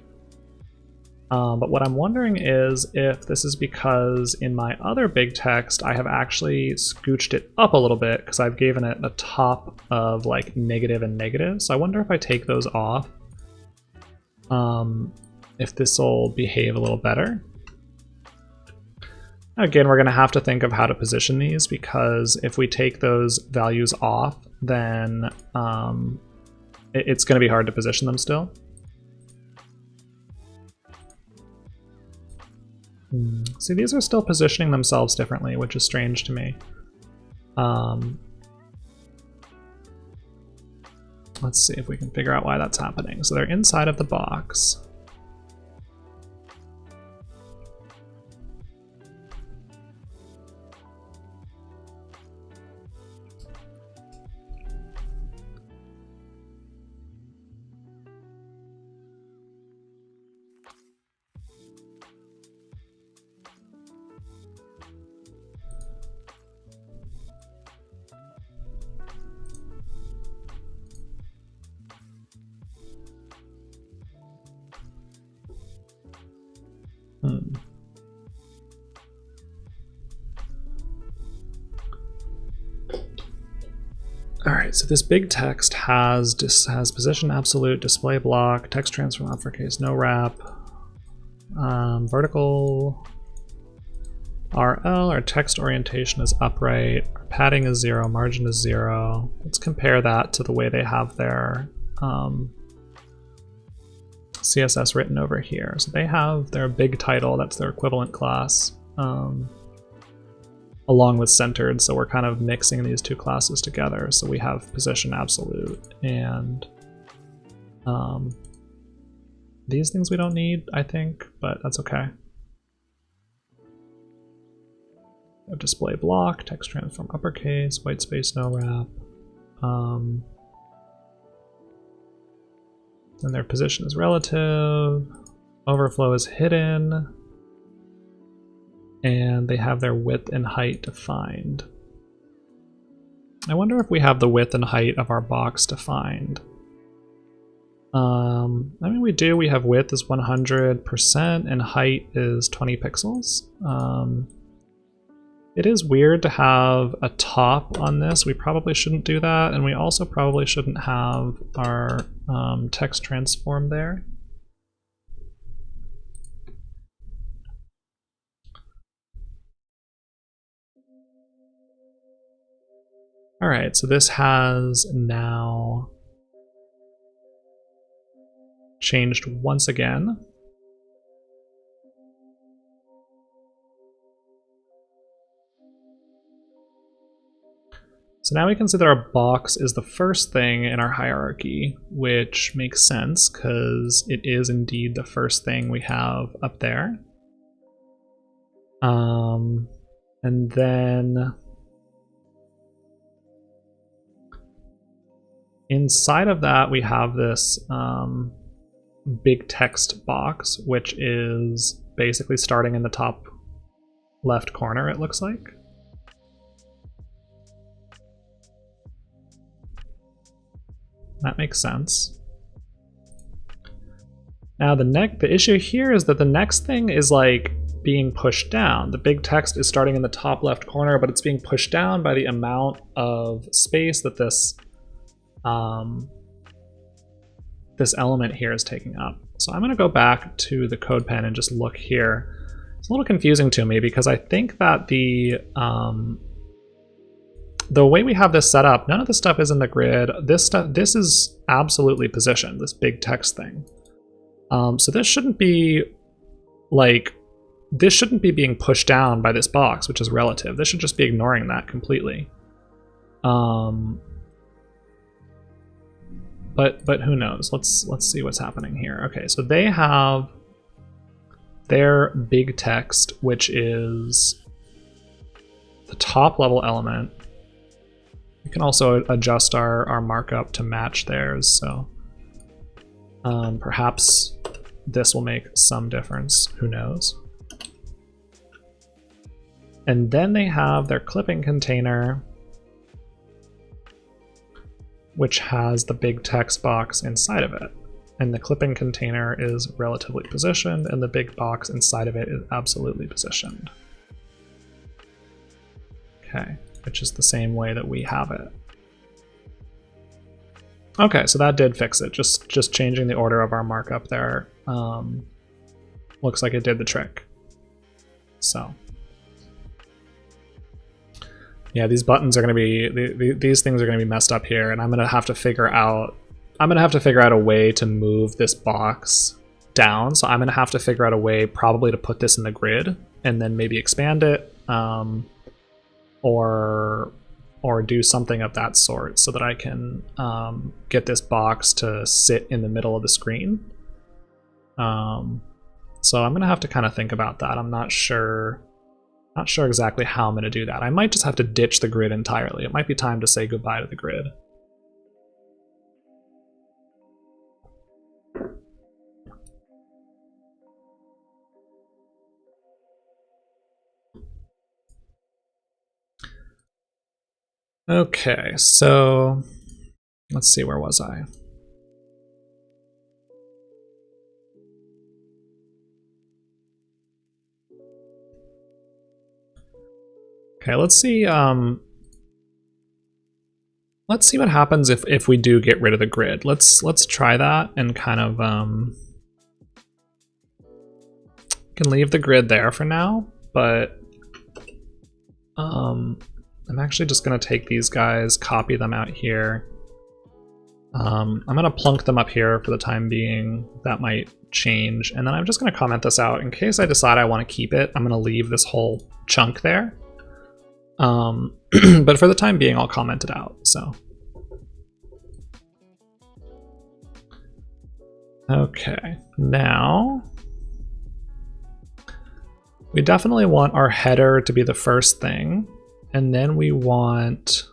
But what I'm wondering is if this is because in my other big text, I have actually scooched it up a little bit because I've given it a top of like negative and negative. So I wonder if I take those off, if this will behave a little better. Again, we're going to have to think of how to position these, because if we take those values off, then it's going to be hard to position them still. See, these are still positioning themselves differently, which is strange to me. Let's see if we can figure out why that's happening. So they're inside of the box. All right, so this big text has position absolute, display block, text transform uppercase, no wrap, vertical RL, our text orientation is upright, our padding is 0, margin is 0. Let's compare that to the way they have their CSS written over here. So they have their big title, that's their equivalent class, along with centered, so we're kind of mixing these two classes together. So we have position absolute, and these things we don't need, I think, but that's okay. Display block, text transform uppercase, white space no wrap. And their position is relative, overflow is hidden, and they have their width and height defined. I wonder if we have the width and height of our box defined. I mean, we do. We have width is 100% and height is 20 pixels. It is weird to have a top on this. We probably shouldn't do that, and we also probably shouldn't have our text transform there. All right, so this has now changed once again. So now we can see that our box is the first thing in our hierarchy, which makes sense because it is indeed the first thing we have up there. And then Inside of that, we have this big text box, which is basically starting in the top left corner, it looks like. That makes sense. Now the issue here is that the next thing is like being pushed down. The big text is starting in the top left corner, but it's being pushed down by the amount of space that this this element here is taking up. So I'm going to go back to the code pen and just look here. It's a little confusing to me because I think that the way we have this set up, none of this stuff is in the grid. This is absolutely positioned, this big text thing. So this shouldn't be being pushed down by this box, which is relative. This should just be ignoring that completely. But who knows? Let's see what's happening here. Okay, so they have their big text, which is the top level element. We can also adjust our markup to match theirs, so perhaps this will make some difference. Who knows? And then they have their clipping container, which has the big text box inside of it. And the clipping container is relatively positioned, and the big box inside of it is absolutely positioned. Okay, which is the same way that we have it. Okay, so that did fix it. Just changing the order of our markup there looks like it did the trick. So yeah, these buttons are going to be these things are going to be messed up here, and I'm going to have to figure out a way to move this box down. So I'm going to have to figure out a way probably to put this in the grid and then maybe expand it, or do something of that sort so that I can get this box to sit in the middle of the screen. So I'm going to have to kind of think about that. I'm not sure exactly how I'm going to do that. I might just have to ditch the grid entirely. It might be time to say goodbye to the grid. Okay, so let's see, where was I? Okay, let's see what happens if we do get rid of the grid. Let's try that and kind of can leave the grid there for now, but I'm actually just going to take these guys, copy them out here. I'm going to plunk them up here for the time being. That might change, and then I'm just going to comment this out in case I decide I want to keep it. I'm going to leave this whole chunk there. But for the time being, I'll comment it out. So, okay, now we definitely want our header to be the first thing, and then we want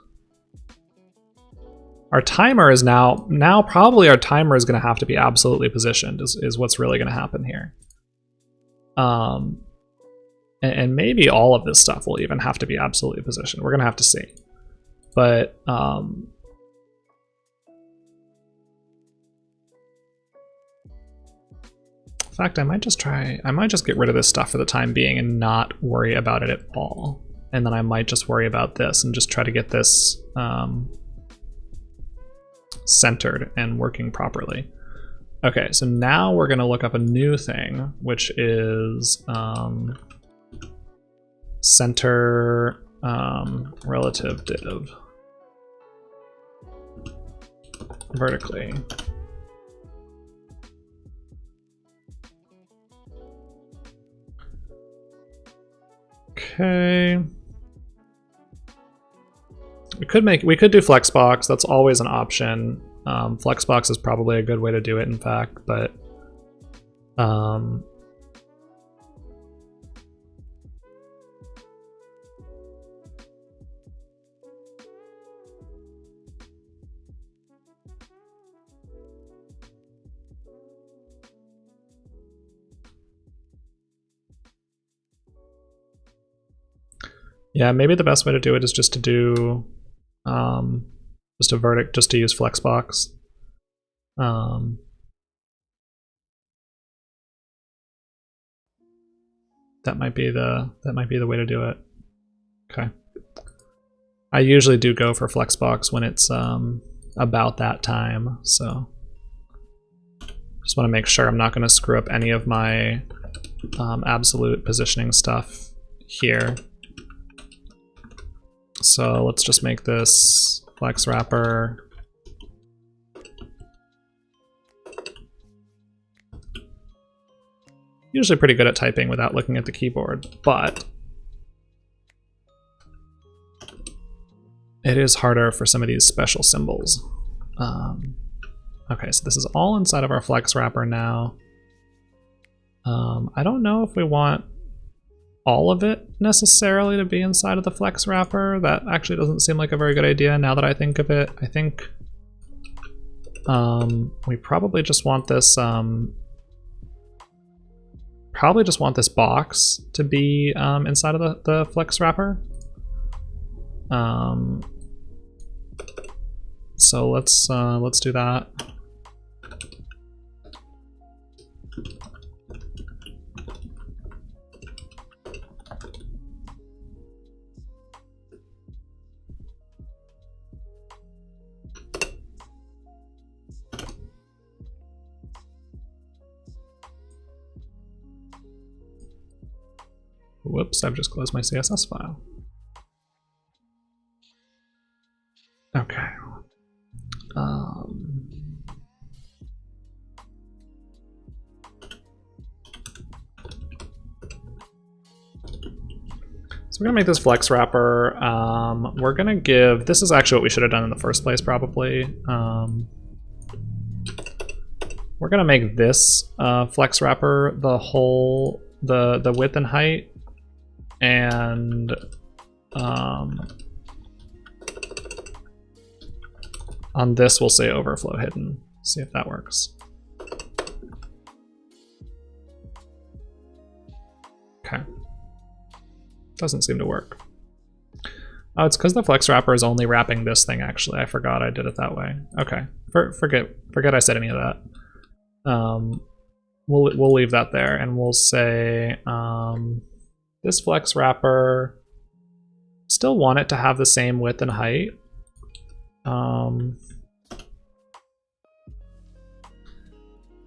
our timer is now probably our timer is going to have to be absolutely positioned is what's really going to happen here. And maybe all of this stuff will even have to be absolutely positioned. We're going to have to see. But in fact, I might just get rid of this stuff for the time being and not worry about it at all. And then I might just worry about this and just try to get this centered and working properly. Okay, so now we're going to look up a new thing, which is center relative div vertically. Okay. We could do Flexbox. That's always an option. Flexbox is probably a good way to do it, in fact, but Yeah, maybe the best way to do it is just to do just a vertex, just to use flexbox. That might be the way to do it. Okay. I usually do go for flexbox when it's about that time, so just want to make sure I'm not going to screw up any of my absolute positioning stuff here. So let's just make this flex wrapper. Usually pretty good at typing without looking at the keyboard, but it is harder for some of these special symbols. Okay, so this is all inside of our flex wrapper now. I don't know if we want all of it necessarily to be inside of the flex wrapper. That actually doesn't seem like a very good idea now that I think of it. I think we probably just want this box to be inside of the flex wrapper. So let's do that. Whoops, I've just closed my CSS file. Okay. So we're gonna make this flex wrapper. We're gonna give, this is actually what we should have done in the first place probably. We're gonna make this flex wrapper the whole, the width and height, and on this we'll say overflow hidden. See if that works. Okay. Doesn't seem to work. Oh, it's because the flex wrapper is only wrapping this thing actually. I forgot I did it that way. Okay. Forget I said any of that. We'll leave that there and we'll say this flex wrapper, still want it to have the same width and height.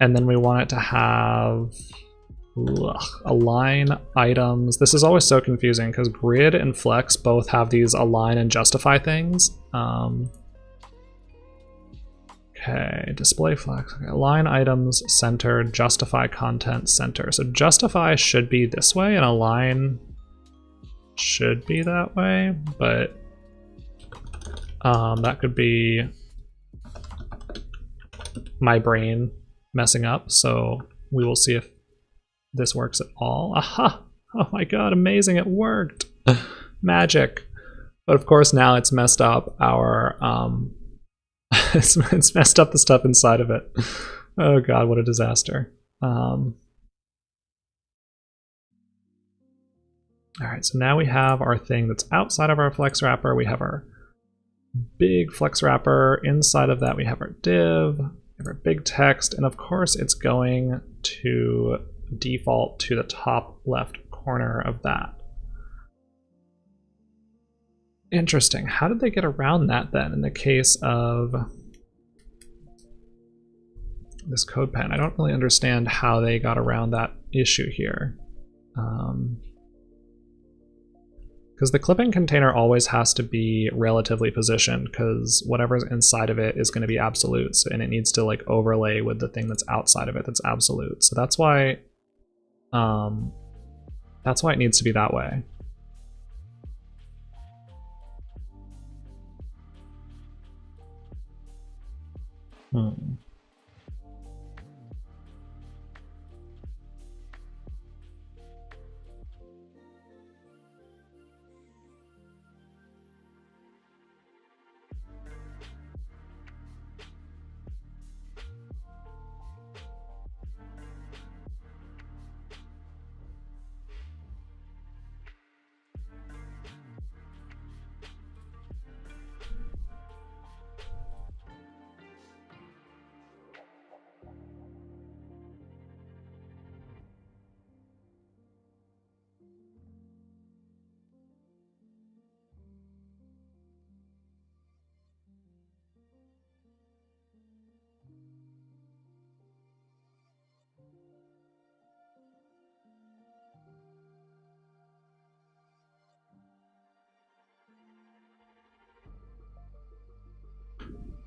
And then we want it to have align items. This is always so confusing because grid and flex both have these align and justify things. Okay, display flex. Okay, align items center, justify content center. So justify should be this way and align should be that way, but that could be my brain messing up. So we will see if this works at all. Aha! Oh my god, amazing, it worked! Magic. But of course now it's messed up our, it's messed up the stuff inside of it. Oh god, what a disaster. Alright, so now we have our thing that's outside of our flex wrapper. We have our big flex wrapper. Inside of that we have our div, we have our big text, and of course it's going to default to the top left corner of that. Interesting. How did they get around that then in the case of this code pen? I don't really understand how they got around that issue here. Because the clipping container always has to be relatively positioned because whatever's inside of it is going to be absolute, and it needs to like overlay with the thing that's outside of it that's absolute. So that's why it needs to be that way.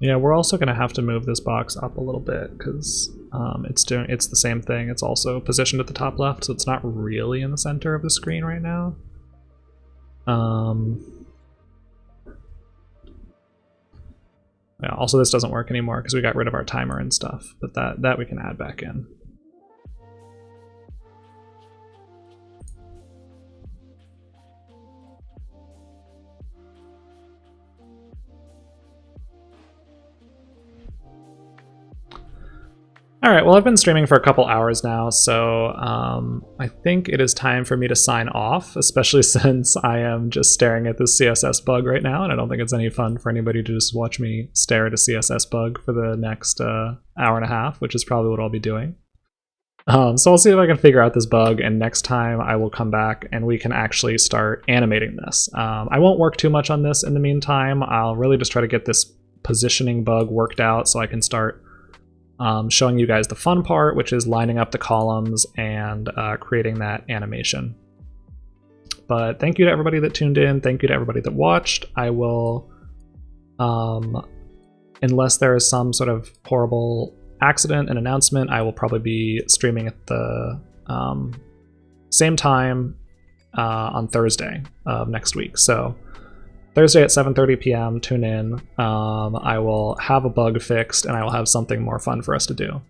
Yeah, we're also going to have to move this box up a little bit because it's the same thing. It's also positioned at the top left, so it's not really in the center of the screen right now. Yeah, also this doesn't work anymore because we got rid of our timer and stuff, but that we can add back in. Alright, well I've been streaming for a couple hours now, so I think it is time for me to sign off, especially since I am just staring at this CSS bug right now, and I don't think it's any fun for anybody to just watch me stare at a CSS bug for the next hour and a half, which is probably what I'll be doing. So I'll see if I can figure out this bug, and next time I will come back and we can actually start animating this. I won't work too much on this in the meantime. I'll really just try to get this positioning bug worked out so I can start showing you guys the fun part, which is lining up the columns and creating that animation. But thank you to everybody that tuned in. Thank you to everybody that watched. I will, unless there is some sort of horrible accident and announcement, I will probably be streaming at the same time on Thursday of next week. So Thursday at 7:30 p.m. tune in. I will have a bug fixed and I will have something more fun for us to do.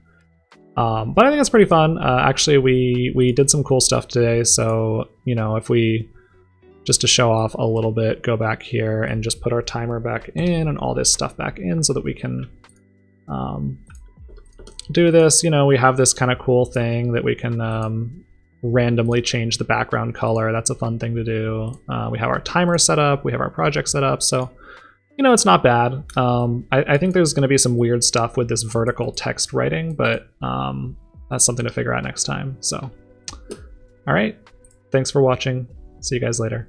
But I think it's pretty fun. Actually, we did some cool stuff today. So, you know, if we, just to show off a little bit, go back here and just put our timer back in and all this stuff back in so that we can do this. You know, we have this kind of cool thing that we can randomly change the background color. That's a fun thing to do. We have our timer set up, we have our project set up, so you know, it's not bad. I think there's going to be some weird stuff with this vertical text writing, but that's something to figure out next time. So all right, thanks for watching. See you guys later.